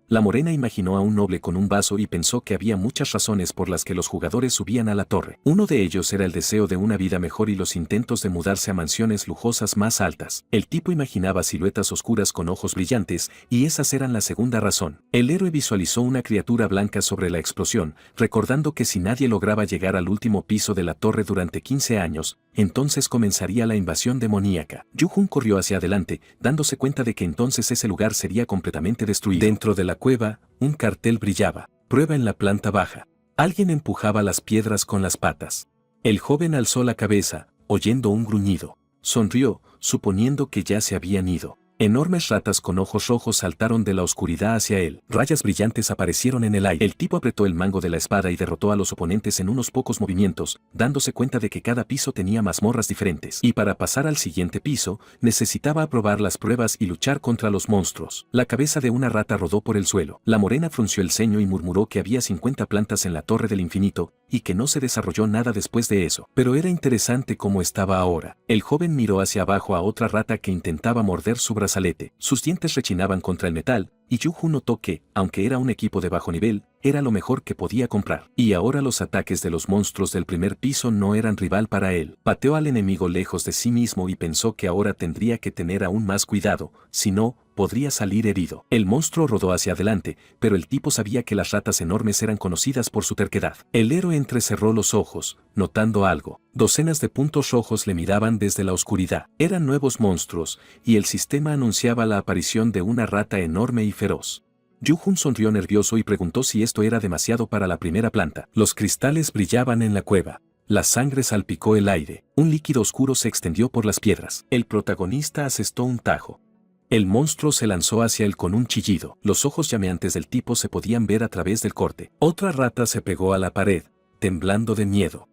S1: La morena imaginó a un noble con un vaso y pensó que había muchas razones por las que los jugadores subían a la torre. Uno de ellos era el deseo de una vida mejor y los intentos de mudarse a mansiones lujosas más altas. El tipo imaginaba siluetas oscuras con ojos brillantes, y esas eran la segunda razón. El héroe visualizó una criatura blanca sobre la explosión, recordando que si nadie lograba llegar al último piso de la torre durante 15 años, entonces comenzaría la invasión demoníaca. Yu-Jin corrió hacia adelante, dándose cuenta de que entonces ese lugar sería completamente destruido. Dentro de la cueva, un cartel brillaba. Prueba en la planta baja. Alguien empujaba las piedras con las patas. El joven alzó la cabeza, oyendo un gruñido. Sonrió, suponiendo que ya se habían ido. Enormes ratas con ojos rojos saltaron de la oscuridad hacia él. Rayas brillantes aparecieron en el aire. El tipo apretó el mango de la espada y derrotó a los oponentes en unos pocos movimientos, dándose cuenta de que cada piso tenía mazmorras diferentes. Y para pasar al siguiente piso, necesitaba aprobar las pruebas y luchar contra los monstruos. La cabeza de una rata rodó por el suelo. La morena frunció el ceño y murmuró que había 50 plantas en la Torre del Infinito, y que no se desarrolló nada después de eso. Pero era interesante cómo estaba ahora. El joven miró hacia abajo a otra rata que intentaba morder su brazalete. Sus dientes rechinaban contra el metal, y Yu-Hu notó que, aunque era un equipo de bajo nivel, era lo mejor que podía comprar. Y ahora los ataques de los monstruos del primer piso no eran rival para él. Pateó al enemigo lejos de sí mismo y pensó que ahora tendría que tener aún más cuidado, si no, podría salir herido. El monstruo rodó hacia adelante, pero el tipo sabía que las ratas enormes eran conocidas por su terquedad. El héroe entrecerró los ojos, notando algo. Docenas de puntos rojos le miraban desde la oscuridad. Eran nuevos monstruos, y el sistema anunciaba la aparición de una rata enorme y feroz. Yu-Hun sonrió nervioso y preguntó si esto era demasiado para la primera planta. Los cristales brillaban en la cueva. La sangre salpicó el aire. Un líquido oscuro se extendió por las piedras. El protagonista asestó un tajo. El monstruo se lanzó hacia él con un chillido. Los ojos llameantes del tipo se podían ver a través del corte. Otra rata se pegó a la pared, temblando de miedo.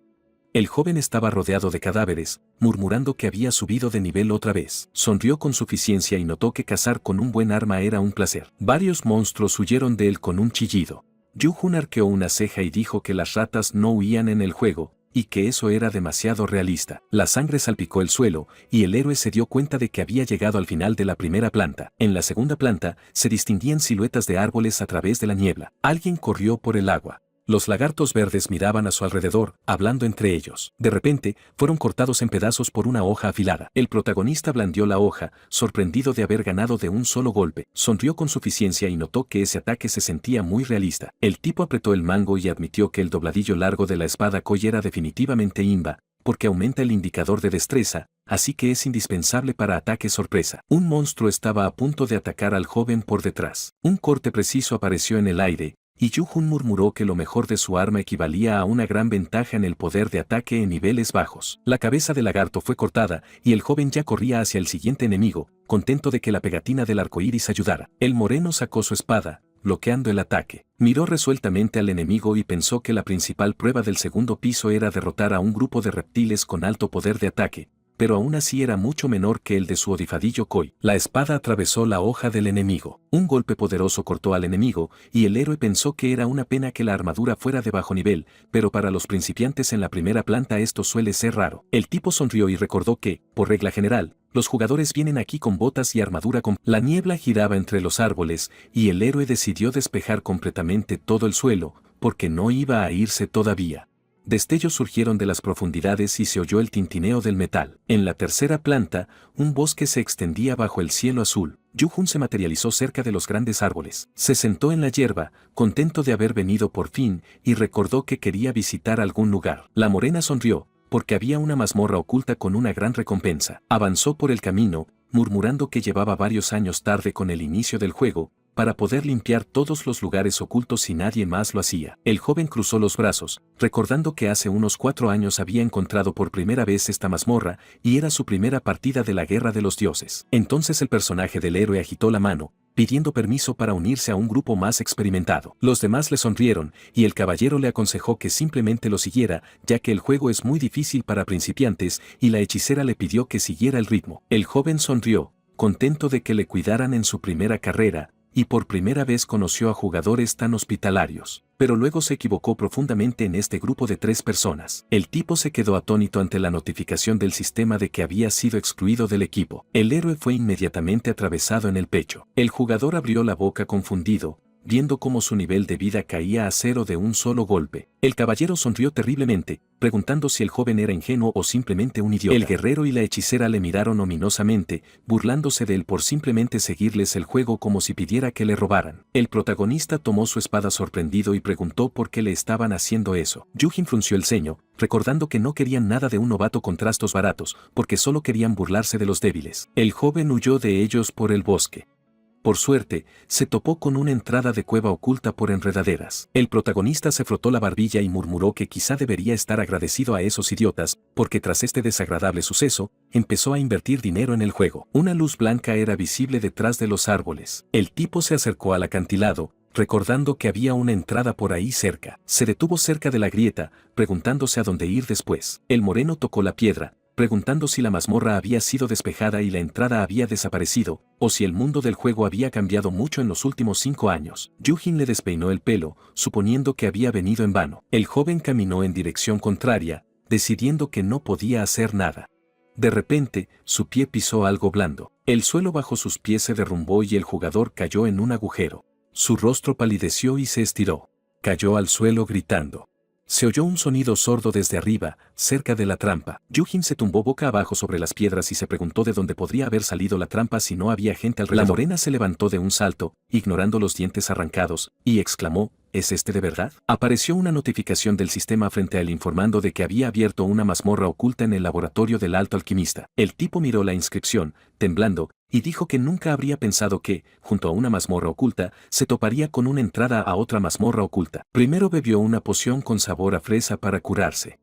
S1: El joven estaba rodeado de cadáveres, murmurando que había subido de nivel otra vez. Sonrió con suficiencia y notó que cazar con un buen arma era un placer. Varios monstruos huyeron de él con un chillido. Yu-Hun arqueó una ceja y dijo que las ratas no huían en el juego, y que eso era demasiado realista. La sangre salpicó el suelo, y el héroe se dio cuenta de que había llegado al final de la primera planta. En la segunda planta, se distinguían siluetas de árboles a través de la niebla. Alguien corrió por el agua. Los lagartos verdes miraban a su alrededor, hablando entre ellos. De repente, fueron cortados en pedazos por una hoja afilada. El protagonista blandió la hoja, sorprendido de haber ganado de un solo golpe. Sonrió con suficiencia y notó que ese ataque se sentía muy realista. El tipo apretó el mango y admitió que el dobladillo largo de la espada Koi era definitivamente imba, porque aumenta el indicador de destreza, así que es indispensable para ataques sorpresa. Un monstruo estaba a punto de atacar al joven por detrás. Un corte preciso apareció en el aire, y Yu-Hun murmuró que lo mejor de su arma equivalía a una gran ventaja en el poder de ataque en niveles bajos. La cabeza del lagarto fue cortada, y el joven ya corría hacia el siguiente enemigo, contento de que la pegatina del arcoíris ayudara. El moreno sacó su espada, bloqueando el ataque. Miró resueltamente al enemigo y pensó que la principal prueba del segundo piso era derrotar a un grupo de reptiles con alto poder de ataque, pero aún así era mucho menor que el de su odifadillo Koi. La espada atravesó la hoja del enemigo. Un golpe poderoso cortó al enemigo, y el héroe pensó que era una pena que la armadura fuera de bajo nivel, pero para los principiantes en la primera planta esto suele ser raro. El tipo sonrió y recordó que, por regla general, los jugadores vienen aquí con botas y armadura La niebla giraba entre los árboles, y el héroe decidió despejar completamente todo el suelo, porque no iba a irse todavía. Destellos surgieron de las profundidades y se oyó el tintineo del metal. En la tercera planta, un bosque se extendía bajo el cielo azul. Yu-Hun se materializó cerca de los grandes árboles. Se sentó en la hierba, contento de haber venido por fin, y recordó que quería visitar algún lugar. La morena sonrió, porque había una mazmorra oculta con una gran recompensa. Avanzó por el camino, murmurando que llevaba varios años tarde con el inicio del juego, para poder limpiar todos los lugares ocultos y nadie más lo hacía. El joven cruzó los brazos, recordando que hace unos 4 años había encontrado por primera vez esta mazmorra, y era su primera partida de la Guerra de los Dioses. Entonces el personaje del héroe agitó la mano, pidiendo permiso para unirse a un grupo más experimentado. Los demás le sonrieron, y el caballero le aconsejó que simplemente lo siguiera, ya que el juego es muy difícil para principiantes, y la hechicera le pidió que siguiera el ritmo. El joven sonrió, contento de que le cuidaran en su primera carrera, y por primera vez conoció a jugadores tan hospitalarios. Pero luego se equivocó profundamente en este grupo de 3 personas. El tipo se quedó atónito ante la notificación del sistema de que había sido excluido del equipo. El héroe fue inmediatamente atravesado en el pecho. El jugador abrió la boca confundido, viendo cómo su nivel de vida caía a 0 de un solo golpe. El caballero sonrió terriblemente, preguntando si el joven era ingenuo o simplemente un idiota. El guerrero y la hechicera le miraron ominosamente, burlándose de él por simplemente seguirles el juego como si pidiera que le robaran. El protagonista tomó su espada sorprendido y preguntó por qué le estaban haciendo eso. Yu-Hun frunció el ceño, recordando que no querían nada de un novato con trastos baratos, porque solo querían burlarse de los débiles. El joven huyó de ellos por el bosque. Por suerte, se topó con una entrada de cueva oculta por enredaderas. El protagonista se frotó la barbilla y murmuró que quizá debería estar agradecido a esos idiotas, porque tras este desagradable suceso, empezó a invertir dinero en el juego. Una luz blanca era visible detrás de los árboles. El tipo se acercó al acantilado, recordando que había una entrada por ahí cerca. Se detuvo cerca de la grieta, preguntándose a dónde ir después. El moreno tocó la piedra, preguntando si la mazmorra había sido despejada y la entrada había desaparecido, o si el mundo del juego había cambiado mucho en los últimos 5 años. Yujin le despeinó el pelo, suponiendo que había venido en vano. El joven caminó en dirección contraria, decidiendo que no podía hacer nada. De repente, su pie pisó algo blando. El suelo bajo sus pies se derrumbó y el jugador cayó en un agujero. Su rostro palideció y se estiró. Cayó al suelo gritando. Se oyó un sonido sordo desde arriba, cerca de la trampa. Yujin se tumbó boca abajo sobre las piedras y se preguntó de dónde podría haber salido la trampa si no había gente alrededor. La morena se levantó de un salto, ignorando los dientes arrancados, y exclamó, ¿es este de verdad? Apareció una notificación del sistema frente a él informando de que había abierto una mazmorra oculta en el laboratorio del alto alquimista. El tipo miró la inscripción, temblando, y dijo que nunca habría pensado que, junto a una mazmorra oculta, se toparía con una entrada a otra mazmorra oculta. Primero bebió una poción con sabor a fresa para curarse.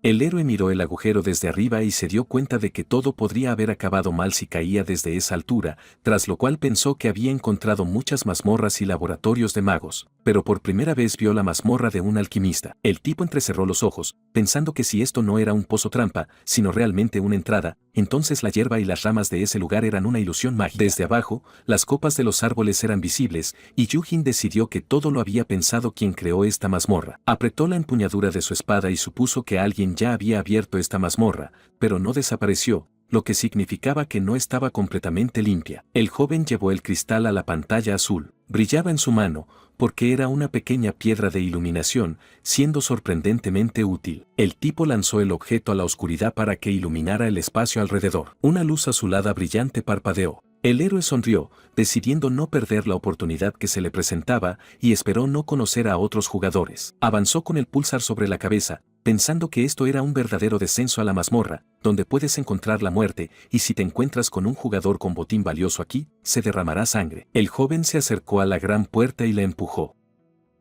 S1: El héroe miró el agujero desde arriba y se dio cuenta de que todo podría haber acabado mal si caía desde esa altura, tras lo cual pensó que había encontrado muchas mazmorras y laboratorios de magos, pero por primera vez vio la mazmorra de un alquimista. El tipo entrecerró los ojos, pensando que si esto no era un pozo trampa, sino realmente una entrada, entonces la hierba y las ramas de ese lugar eran una ilusión mágica. Desde abajo, las copas de los árboles eran visibles, y Yujin decidió que todo lo había pensado quien creó esta mazmorra. Apretó la empuñadura de su espada y supuso que alguien ya había abierto esta mazmorra, pero no desapareció, lo que significaba que no estaba completamente limpia. El joven llevó el cristal a la pantalla azul. Brillaba en su mano, porque era una pequeña piedra de iluminación, siendo sorprendentemente útil. El tipo lanzó el objeto a la oscuridad para que iluminara el espacio alrededor. Una luz azulada brillante parpadeó. El héroe sonrió, decidiendo no perder la oportunidad que se le presentaba, y esperó no conocer a otros jugadores. Avanzó con el pulsar sobre la cabeza, pensando que esto era un verdadero descenso a la mazmorra, donde puedes encontrar la muerte, y si te encuentras con un jugador con botín valioso aquí, se derramará sangre. El joven se acercó a la gran puerta y la empujó.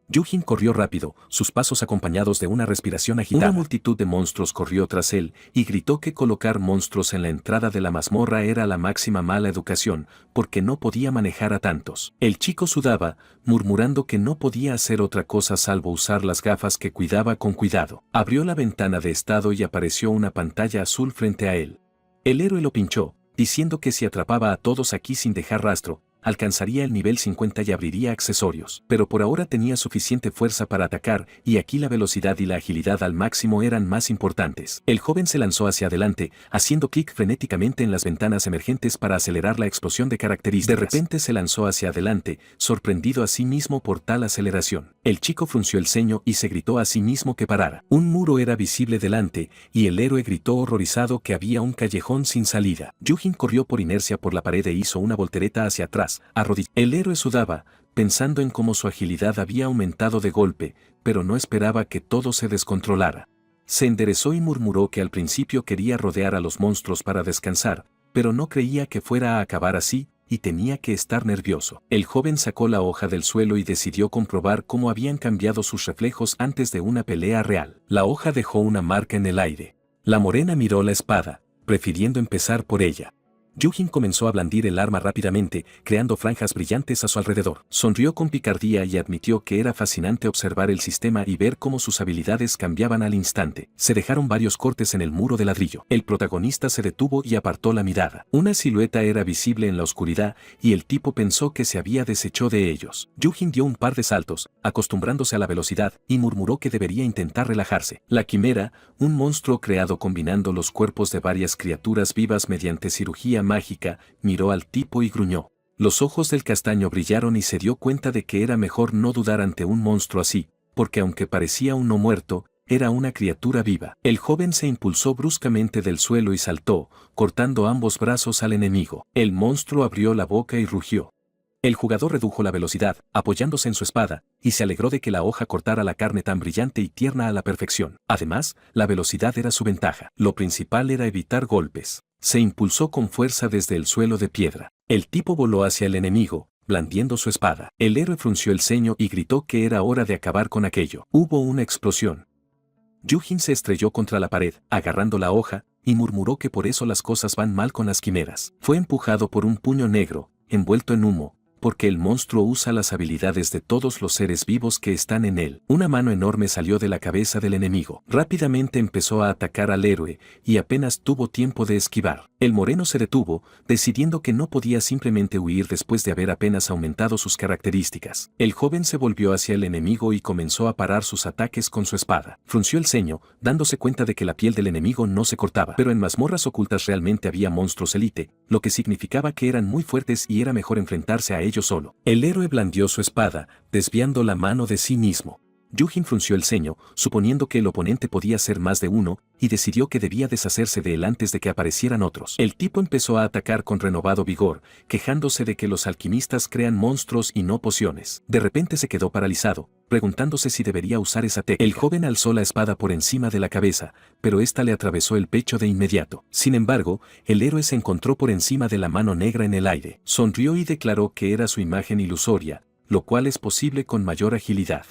S1: Yujin corrió rápido, sus pasos acompañados de una respiración agitada. Una multitud de monstruos corrió tras él, y gritó que colocar monstruos en la entrada de la mazmorra era la máxima mala educación, porque no podía manejar a tantos. El chico sudaba, murmurando que no podía hacer otra cosa salvo usar las gafas que cuidaba con cuidado. Abrió la ventana de estado y apareció una pantalla azul frente a él. El héroe lo pinchó, diciendo que si atrapaba a todos aquí sin dejar rastro, alcanzaría el nivel 50 y abriría accesorios. Pero por ahora tenía suficiente fuerza para atacar, y aquí la velocidad y la agilidad al máximo eran más importantes. El joven se lanzó hacia adelante, haciendo clic frenéticamente en las ventanas emergentes para acelerar la explosión de características. De repente se lanzó hacia adelante, sorprendido a sí mismo por tal aceleración. El chico frunció el ceño y se gritó a sí mismo que parara. Un muro era visible delante, y el héroe gritó horrorizado que había un callejón sin salida. Yujin corrió por inercia por la pared e hizo una voltereta hacia atrás. El héroe sudaba, pensando en cómo su agilidad había aumentado de golpe, pero no esperaba que todo se descontrolara. Se enderezó y murmuró que al principio quería rodear a los monstruos para descansar, pero no creía que fuera a acabar así, y tenía que estar nervioso. El joven sacó la hoja del suelo y decidió comprobar cómo habían cambiado sus reflejos antes de una pelea real. La hoja dejó una marca en el aire. La morena miró la espada, prefiriendo empezar por ella. Yujin comenzó a blandir el arma rápidamente, creando franjas brillantes a su alrededor. Sonrió con picardía y admitió que era fascinante observar el sistema y ver cómo sus habilidades cambiaban al instante. Se dejaron varios cortes en el muro de ladrillo. El protagonista se detuvo y apartó la mirada. Una silueta era visible en la oscuridad, y el tipo pensó que se había deshecho de ellos. Yujin dio un par de saltos, acostumbrándose a la velocidad, y murmuró que debería intentar relajarse. La quimera, un monstruo creado combinando los cuerpos de varias criaturas vivas mediante cirugía mágica, miró al tipo y gruñó. Los ojos del castaño brillaron y se dio cuenta de que era mejor no dudar ante un monstruo así, porque aunque parecía un no muerto, era una criatura viva. El joven se impulsó bruscamente del suelo y saltó, cortando ambos brazos al enemigo. El monstruo abrió la boca y rugió. El jugador redujo la velocidad, apoyándose en su espada, y se alegró de que la hoja cortara la carne tan brillante y tierna a la perfección. Además, la velocidad era su ventaja. Lo principal era evitar golpes. Se impulsó con fuerza desde el suelo de piedra. El tipo voló hacia el enemigo, blandiendo su espada. El héroe frunció el ceño y gritó que era hora de acabar con aquello. Hubo una explosión. Yu-Jin se estrelló contra la pared, agarrando la hoja, y murmuró que por eso las cosas van mal con las quimeras. Fue empujado por un puño negro, envuelto en humo, porque el monstruo usa las habilidades de todos los seres vivos que están en él. Una mano enorme salió de la cabeza del enemigo. Rápidamente empezó a atacar al héroe, y apenas tuvo tiempo de esquivar. El moreno se detuvo, decidiendo que no podía simplemente huir después de haber apenas aumentado sus características. El joven se volvió hacia el enemigo y comenzó a parar sus ataques con su espada. Frunció el ceño, dándose cuenta de que la piel del enemigo no se cortaba. Pero en mazmorras ocultas realmente había monstruos élite, lo que significaba que eran muy fuertes y era mejor enfrentarse a ellos solo. El héroe blandió su espada, desviando la mano de sí mismo. Yu-Jin frunció el ceño, suponiendo que el oponente podía ser más de uno, y decidió que debía deshacerse de él antes de que aparecieran otros. El tipo empezó a atacar con renovado vigor, quejándose de que los alquimistas crean monstruos y no pociones. De repente se quedó paralizado, preguntándose si debería usar esa técnica. El joven alzó la espada por encima de la cabeza, pero esta le atravesó el pecho de inmediato. Sin embargo, el héroe se encontró por encima de la mano negra en el aire. Sonrió y declaró que era su imagen ilusoria, lo cual es posible con mayor agilidad.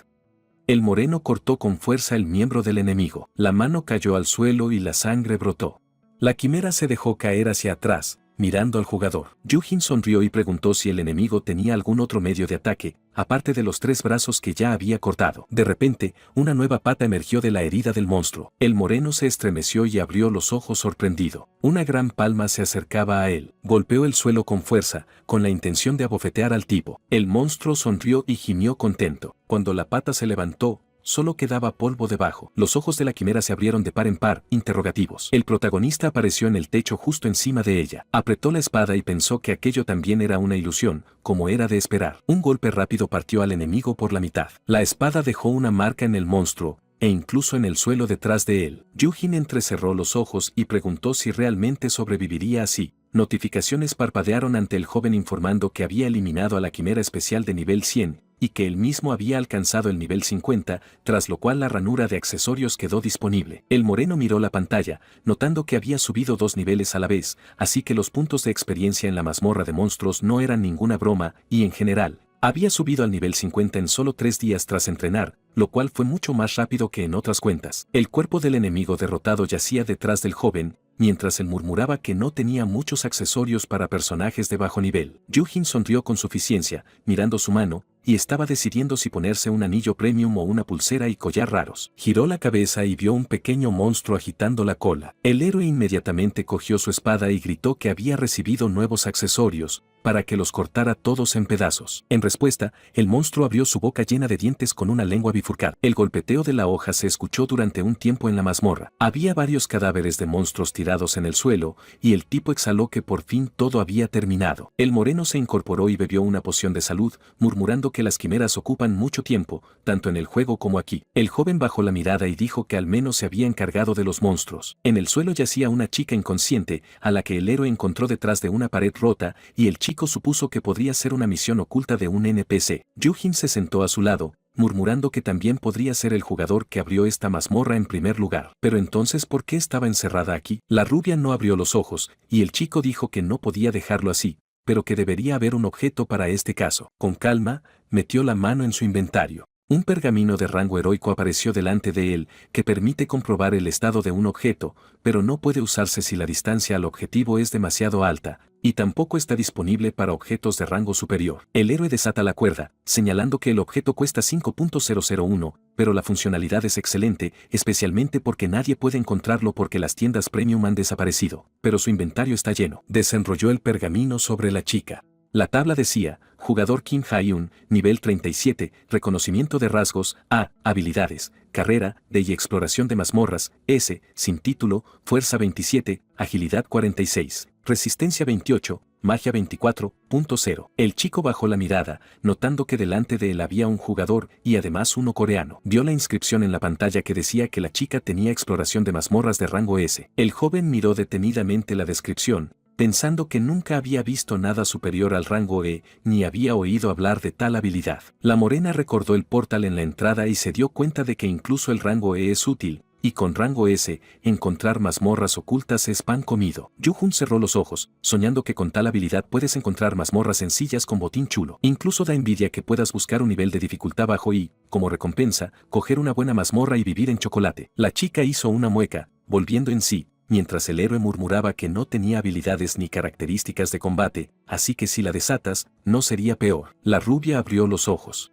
S1: El moreno cortó con fuerza el miembro del enemigo. La mano cayó al suelo y la sangre brotó. La quimera se dejó caer hacia atrás, mirando al jugador. Yu-Jin sonrió y preguntó si el enemigo tenía algún otro medio de ataque, aparte de los 3 brazos que ya había cortado. De repente, una nueva pata emergió de la herida del monstruo. El moreno se estremeció y abrió los ojos sorprendido. Una gran palma se acercaba a él. Golpeó el suelo con fuerza, con la intención de abofetear al tipo. El monstruo sonrió y gimió contento. Cuando la pata se levantó, solo quedaba polvo debajo. Los ojos de la quimera se abrieron de par en par, interrogativos. El protagonista apareció en el techo justo encima de ella. Apretó la espada y pensó que aquello también era una ilusión, como era de esperar. Un golpe rápido partió al enemigo por la mitad. La espada dejó una marca en el monstruo, e incluso en el suelo detrás de él. Yu-Jin entrecerró los ojos y preguntó si realmente sobreviviría así. Notificaciones parpadearon ante el joven informando que había eliminado a la quimera especial de nivel 100, y que él mismo había alcanzado el nivel 50, tras lo cual la ranura de accesorios quedó disponible. El moreno miró la pantalla, notando que había subido 2 niveles a la vez, así que los puntos de experiencia en la mazmorra de monstruos no eran ninguna broma, y en general, había subido al nivel 50 en solo 3 días tras entrenar, lo cual fue mucho más rápido que en otras cuentas. El cuerpo del enemigo derrotado yacía detrás del joven, mientras él murmuraba que no tenía muchos accesorios para personajes de bajo nivel. Yu-Jin sonrió con suficiencia, mirando su mano, y estaba decidiendo si ponerse un anillo premium o una pulsera y collar raros. Giró la cabeza y vio un pequeño monstruo agitando la cola. El héroe inmediatamente cogió su espada y gritó que había recibido nuevos accesorios, para que los cortara todos en pedazos. En respuesta, el monstruo abrió su boca llena de dientes con una lengua bifurcada. El golpeteo de la hoja se escuchó durante un tiempo en la mazmorra. Había varios cadáveres de monstruos tirados en el suelo, y el tipo exhaló que por fin todo había terminado. El moreno se incorporó y bebió una poción de salud, murmurando que las quimeras ocupan mucho tiempo, tanto en el juego como aquí. El joven bajó la mirada y dijo que al menos se había encargado de los monstruos. En el suelo yacía una chica inconsciente, a la que el héroe encontró detrás de una pared rota, y el chico supuso que podría ser una misión oculta de un NPC. Yu-Jin se sentó a su lado, murmurando que también podría ser el jugador que abrió esta mazmorra en primer lugar. Pero entonces, ¿por qué estaba encerrada aquí? La rubia no abrió los ojos, y el chico dijo que no podía dejarlo así, pero que debería haber un objeto para este caso. Con calma, metió la mano en su inventario. Un pergamino de rango heroico apareció delante de él, que permite comprobar el estado de un objeto, pero no puede usarse si la distancia al objetivo es demasiado alta, y tampoco está disponible para objetos de rango superior. El héroe desata la cuerda, señalando que el objeto cuesta 5.001, pero la funcionalidad es excelente, especialmente porque nadie puede encontrarlo porque las tiendas premium han desaparecido, pero su inventario está lleno. Desenrolló el pergamino sobre la chica. La tabla decía, jugador Kim Hae-un, nivel 37, reconocimiento de rasgos, A, habilidades, carrera, D y exploración de mazmorras, S, sin título, fuerza 27, agilidad 46, resistencia 28, magia 24.0. El chico bajó la mirada, notando que delante de él había un jugador y además uno coreano. Vio la inscripción en la pantalla que decía que la chica tenía exploración de mazmorras de rango S. El joven miró detenidamente la descripción, pensando que nunca había visto nada superior al rango E, ni había oído hablar de tal habilidad. La morena recordó el portal en la entrada y se dio cuenta de que incluso el rango E es útil, y con rango S, encontrar mazmorras ocultas es pan comido. Yu-Jun cerró los ojos, soñando que con tal habilidad puedes encontrar mazmorras sencillas con botín chulo. Incluso da envidia que puedas buscar un nivel de dificultad bajo y, como recompensa, coger una buena mazmorra y vivir en chocolate. La chica hizo una mueca, volviendo en sí, mientras el héroe murmuraba que no tenía habilidades ni características de combate, así que si la desatas, no sería peor. La rubia abrió los ojos.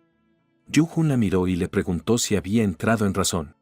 S1: Yu-Jun la miró y le preguntó si había entrado en razón.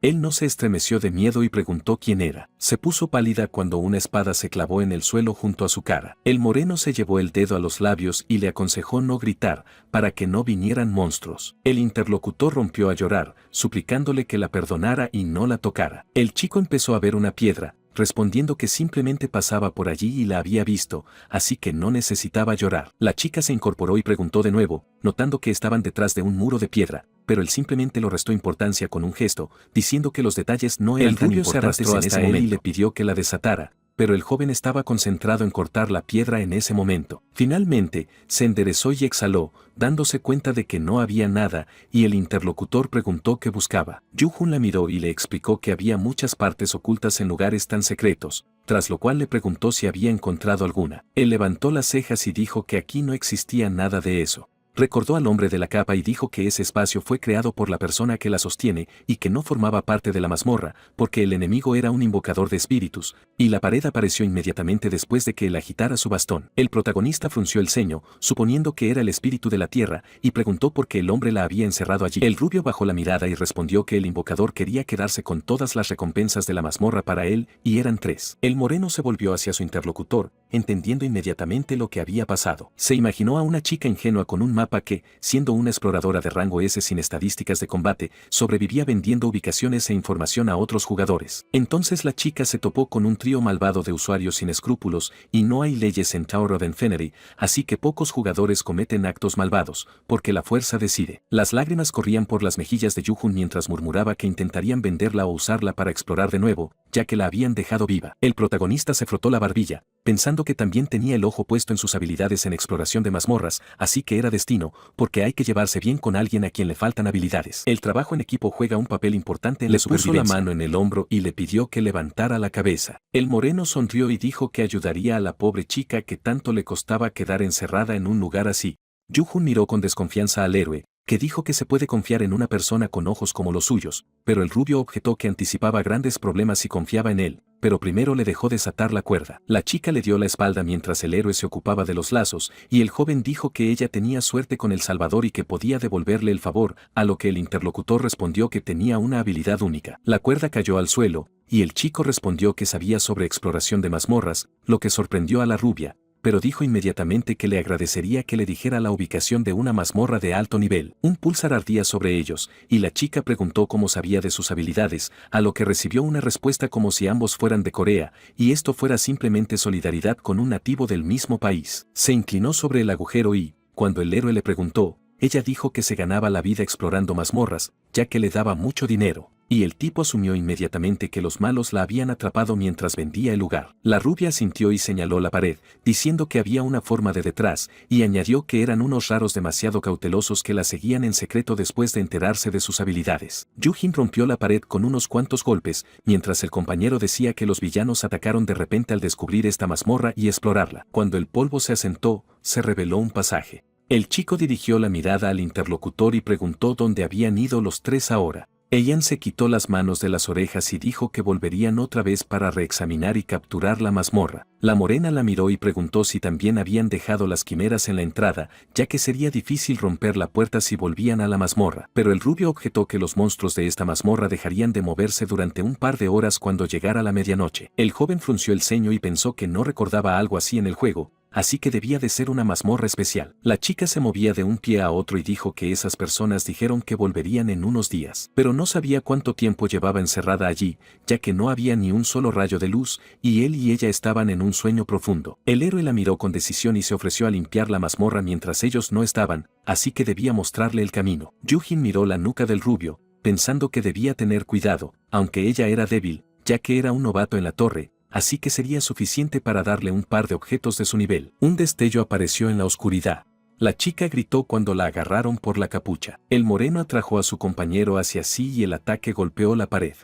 S1: Él no se estremeció de miedo y preguntó quién era. Se puso pálida cuando una espada se clavó en el suelo junto a su cara. El moreno se llevó el dedo a los labios y le aconsejó no gritar, para que no vinieran monstruos. El interlocutor rompió a llorar, suplicándole que la perdonara y no la tocara. El chico empezó a ver una piedra, respondiendo que simplemente pasaba por allí y la había visto, así que no necesitaba llorar. La chica se incorporó y preguntó de nuevo, notando que estaban detrás de un muro de piedra, pero él simplemente lo restó importancia con un gesto, diciendo que los detalles no eran tan importantes en ese momento y le pidió que la desatara, pero el joven estaba concentrado en cortar la piedra en ese momento. Finalmente, se enderezó y exhaló, dándose cuenta de que no había nada, y el interlocutor preguntó qué buscaba. Yu-Jun la miró y le explicó que había muchas partes ocultas en lugares tan secretos, tras lo cual le preguntó si había encontrado alguna. Él levantó las cejas y dijo que aquí no existía nada de eso. Recordó al hombre de la capa y dijo que ese espacio fue creado por la persona que la sostiene y que no formaba parte de la mazmorra, porque el enemigo era un invocador de espíritus, y la pared apareció inmediatamente después de que él agitara su bastón. El protagonista frunció el ceño, suponiendo que era el espíritu de la tierra, y preguntó por qué el hombre la había encerrado allí. El rubio bajó la mirada y respondió que el invocador quería quedarse con todas las recompensas de la mazmorra para él, y eran 3. El moreno se volvió hacia su interlocutor, entendiendo inmediatamente lo que había pasado. Se imaginó a una chica ingenua con un mapa que, siendo una exploradora de rango S sin estadísticas de combate, sobrevivía vendiendo ubicaciones e información a otros jugadores. Entonces la chica se topó con un trío malvado de usuarios sin escrúpulos, y no hay leyes en Tower of Infinity, así que pocos jugadores cometen actos malvados, porque la fuerza decide. Las lágrimas corrían por las mejillas de Yu-Jun mientras murmuraba que intentarían venderla o usarla para explorar de nuevo, ya que la habían dejado viva. El protagonista se frotó la barbilla, pensando que también tenía el ojo puesto en sus habilidades en exploración de mazmorras, así que era destino, porque hay que llevarse bien con alguien a quien le faltan habilidades. El trabajo en equipo juega un papel importante en la supervivencia. Le puso la mano en el hombro y le pidió que levantara la cabeza. El moreno sonrió y dijo que ayudaría a la pobre chica que tanto le costaba quedar encerrada en un lugar así. Yu-Jun miró con desconfianza al héroe, que dijo que se puede confiar en una persona con ojos como los suyos, pero el rubio objetó que anticipaba grandes problemas si confiaba en él, pero primero le dejó desatar la cuerda. La chica le dio la espalda mientras el héroe se ocupaba de los lazos, y el joven dijo que ella tenía suerte con el Salvador y que podía devolverle el favor, a lo que el interlocutor respondió que tenía una habilidad única. La cuerda cayó al suelo, y el chico respondió que sabía sobre exploración de mazmorras, lo que sorprendió a la rubia, pero dijo inmediatamente que le agradecería que le dijera la ubicación de una mazmorra de alto nivel. Un pulsar ardía sobre ellos, y la chica preguntó cómo sabía de sus habilidades, a lo que recibió una respuesta como si ambos fueran de Corea, y esto fuera simplemente solidaridad con un nativo del mismo país. Se inclinó sobre el agujero y, cuando el héroe le preguntó, ella dijo que se ganaba la vida explorando mazmorras, ya que le daba mucho dinero, y el tipo asumió inmediatamente que los malos la habían atrapado mientras vendía el lugar. La rubia asintió y señaló la pared, diciendo que había una forma de detrás, y añadió que eran unos raros demasiado cautelosos que la seguían en secreto después de enterarse de sus habilidades. Yu-Jin rompió la pared con unos cuantos golpes, mientras el compañero decía que los villanos atacaron de repente al descubrir esta mazmorra y explorarla. Cuando el polvo se asentó, se reveló un pasaje. El chico dirigió la mirada al interlocutor y preguntó dónde habían ido los 3 ahora. Ian se quitó las manos de las orejas y dijo que volverían otra vez para reexaminar y capturar la mazmorra. La morena la miró y preguntó si también habían dejado las quimeras en la entrada, ya que sería difícil romper la puerta si volvían a la mazmorra. Pero el rubio objetó que los monstruos de esta mazmorra dejarían de moverse durante un par de horas cuando llegara la medianoche. El joven frunció el ceño y pensó que no recordaba algo así en el juego, así que debía de ser una mazmorra especial. La chica se movía de un pie a otro y dijo que esas personas dijeron que volverían en unos días, pero no sabía cuánto tiempo llevaba encerrada allí, ya que no había ni un solo rayo de luz, y él y ella estaban en un sueño profundo. El héroe la miró con decisión y se ofreció a limpiar la mazmorra mientras ellos no estaban, así que debía mostrarle el camino. Yu-Jin miró la nuca del rubio, pensando que debía tener cuidado, aunque ella era débil, ya que era un novato en la torre, así que sería suficiente para darle un par de objetos de su nivel. Un destello apareció en la oscuridad. La chica gritó cuando la agarraron por la capucha. El moreno atrajo a su compañero hacia sí y el ataque golpeó la pared.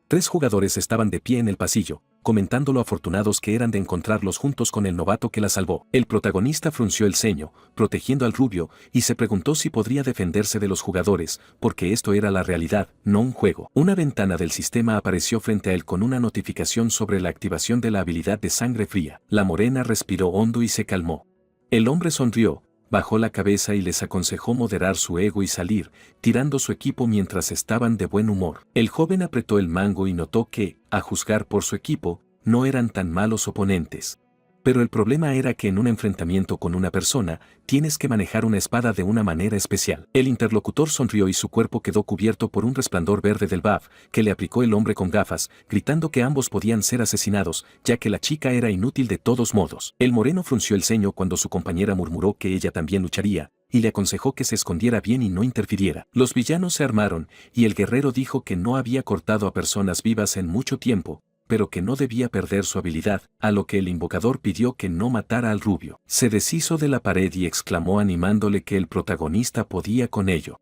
S1: 3 jugadores estaban de pie en el pasillo, comentando lo afortunados que eran de encontrarlos juntos con el novato que la salvó. El protagonista frunció el ceño, protegiendo al rubio, y se preguntó si podría defenderse de los jugadores, porque esto era la realidad, no un juego. Una ventana del sistema apareció frente a él con una notificación sobre la activación de la habilidad de sangre fría. La morena respiró hondo y se calmó. El hombre sonrió, bajó la cabeza y les aconsejó moderar su ego y salir, tirando su equipo mientras estaban de buen humor. El joven apretó el mango y notó que, a juzgar por su equipo, no eran tan malos oponentes. Pero el problema era que en un enfrentamiento con una persona, tienes que manejar una espada de una manera especial. El interlocutor sonrió y su cuerpo quedó cubierto por un resplandor verde del buff que le aplicó el hombre con gafas, gritando que ambos podían ser asesinados, ya que la chica era inútil de todos modos. El moreno frunció el ceño cuando su compañera murmuró que ella también lucharía, y le aconsejó que se escondiera bien y no interfiriera. Los villanos se armaron, y el guerrero dijo que no había cortado a personas vivas en mucho tiempo, pero que no debía perder su habilidad, a lo que el invocador pidió que no matara al rubio. Se deshizo de la pared y exclamó animándole que el protagonista podía con ello.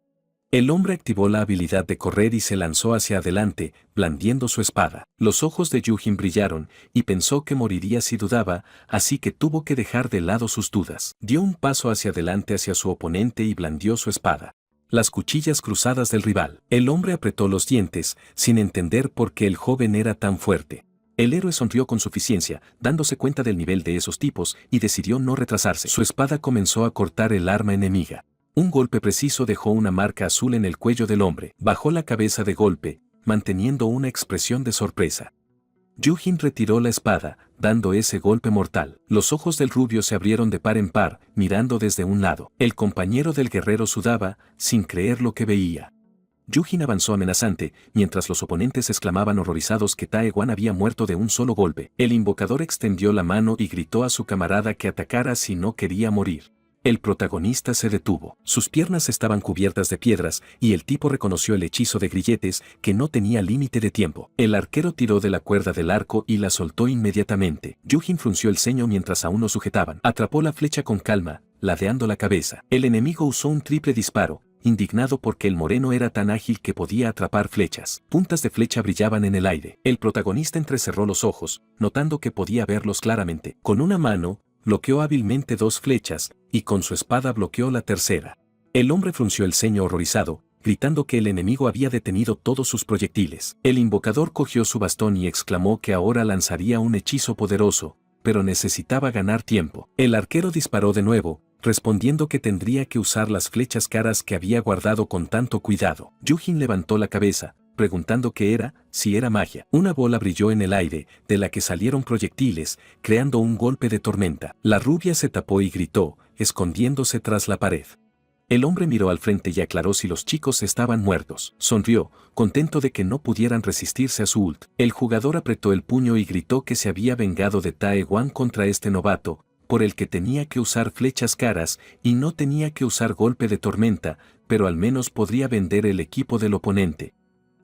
S1: El hombre activó la habilidad de correr y se lanzó hacia adelante, blandiendo su espada. Los ojos de Yujin brillaron, y pensó que moriría si dudaba, así que tuvo que dejar de lado sus dudas. Dio un paso hacia adelante hacia su oponente y blandió su espada. Las cuchillas cruzadas del rival. El hombre apretó los dientes, sin entender por qué el joven era tan fuerte. El héroe sonrió con suficiencia, dándose cuenta del nivel de esos tipos, y decidió no retrasarse. Su espada comenzó a cortar el arma enemiga. Un golpe preciso dejó una marca azul en el cuello del hombre. Bajó la cabeza de golpe, manteniendo una expresión de sorpresa. Yujin retiró la espada, dando ese golpe mortal. Los ojos del rubio se abrieron de par en par, mirando desde un lado. El compañero del guerrero sudaba, sin creer lo que veía. Yujin avanzó amenazante, mientras los oponentes exclamaban horrorizados que Tae Wan había muerto de un solo golpe. El invocador extendió la mano y gritó a su camarada que atacara si no quería morir. El protagonista se detuvo. Sus piernas estaban cubiertas de piedras, y el tipo reconoció el hechizo de grilletes, que no tenía límite de tiempo. El arquero tiró de la cuerda del arco y la soltó inmediatamente. Yujin frunció el ceño mientras aún lo sujetaban. Atrapó la flecha con calma, ladeando la cabeza. El enemigo usó un triple disparo, indignado porque el moreno era tan ágil que podía atrapar flechas. Puntas de flecha brillaban en el aire. El protagonista entrecerró los ojos, notando que podía verlos claramente. Con una mano, bloqueó hábilmente 2 flechas, y con su espada bloqueó la tercera. El hombre frunció el ceño horrorizado, gritando que el enemigo había detenido todos sus proyectiles. El invocador cogió su bastón y exclamó que ahora lanzaría un hechizo poderoso, pero necesitaba ganar tiempo. El arquero disparó de nuevo, respondiendo que tendría que usar las flechas caras que había guardado con tanto cuidado. Yujin levantó la cabeza, preguntando qué era, si era magia. Una bola brilló en el aire, de la que salieron proyectiles, creando un golpe de tormenta. La rubia se tapó y gritó, escondiéndose tras la pared. El hombre miró al frente y aclaró si los chicos estaban muertos. Sonrió, contento de que no pudieran resistirse a su ult. El jugador apretó el puño y gritó que se había vengado de Tae Wan contra este novato, por el que tenía que usar flechas caras y no tenía que usar golpe de tormenta, pero al menos podría vender el equipo del oponente.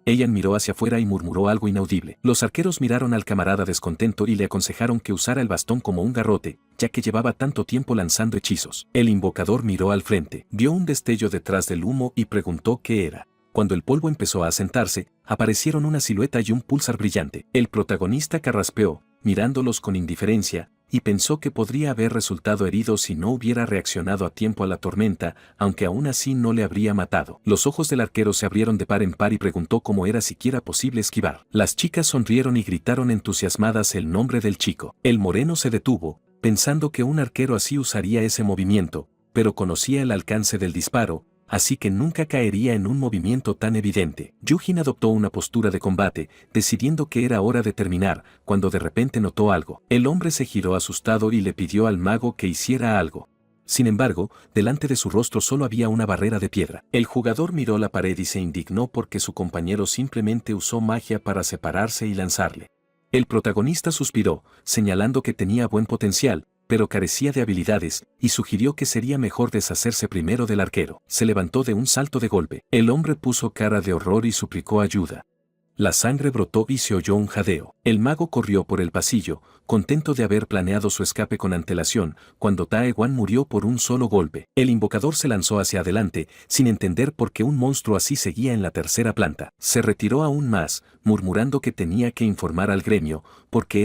S1: Ella miró hacia afuera y murmuró algo inaudible. Los arqueros miraron al camarada descontento y le aconsejaron que usara el bastón como un garrote, ya que llevaba tanto tiempo lanzando hechizos. El invocador miró al frente, vio un destello detrás del humo y preguntó qué era. Cuando el polvo empezó a asentarse, aparecieron una silueta y un pulsar brillante. El protagonista carraspeó, mirándolos con indiferencia, y pensó que podría haber resultado herido si no hubiera reaccionado a tiempo a la tormenta, aunque aún así no le habría matado. Los ojos del arquero se abrieron de par en par y preguntó cómo era siquiera posible esquivar. Las chicas sonrieron y gritaron entusiasmadas el nombre del chico. El moreno se detuvo, pensando que un arquero así usaría ese movimiento, pero conocía el alcance del disparo, así que nunca caería en un movimiento tan evidente. Yujin adoptó una postura de combate, decidiendo que era hora de terminar, cuando de repente notó algo. El hombre se giró asustado y le pidió al mago que hiciera algo. Sin embargo, delante de su rostro solo había una barrera de piedra. El jugador miró la pared y se indignó porque su compañero simplemente usó magia para separarse y lanzarle. El protagonista suspiró, señalando que tenía buen potencial, pero carecía de habilidades, y sugirió que sería mejor deshacerse primero del arquero. Se levantó de un salto de golpe. El hombre puso cara de horror y suplicó ayuda. La sangre brotó y se oyó un jadeo. El mago corrió por el pasillo, contento de haber planeado su escape con antelación, cuando Tae Wan murió por un solo golpe. El invocador se lanzó hacia adelante, sin entender por qué un monstruo así seguía en la tercera planta. Se retiró aún más, murmurando que tenía que informar al gremio, porque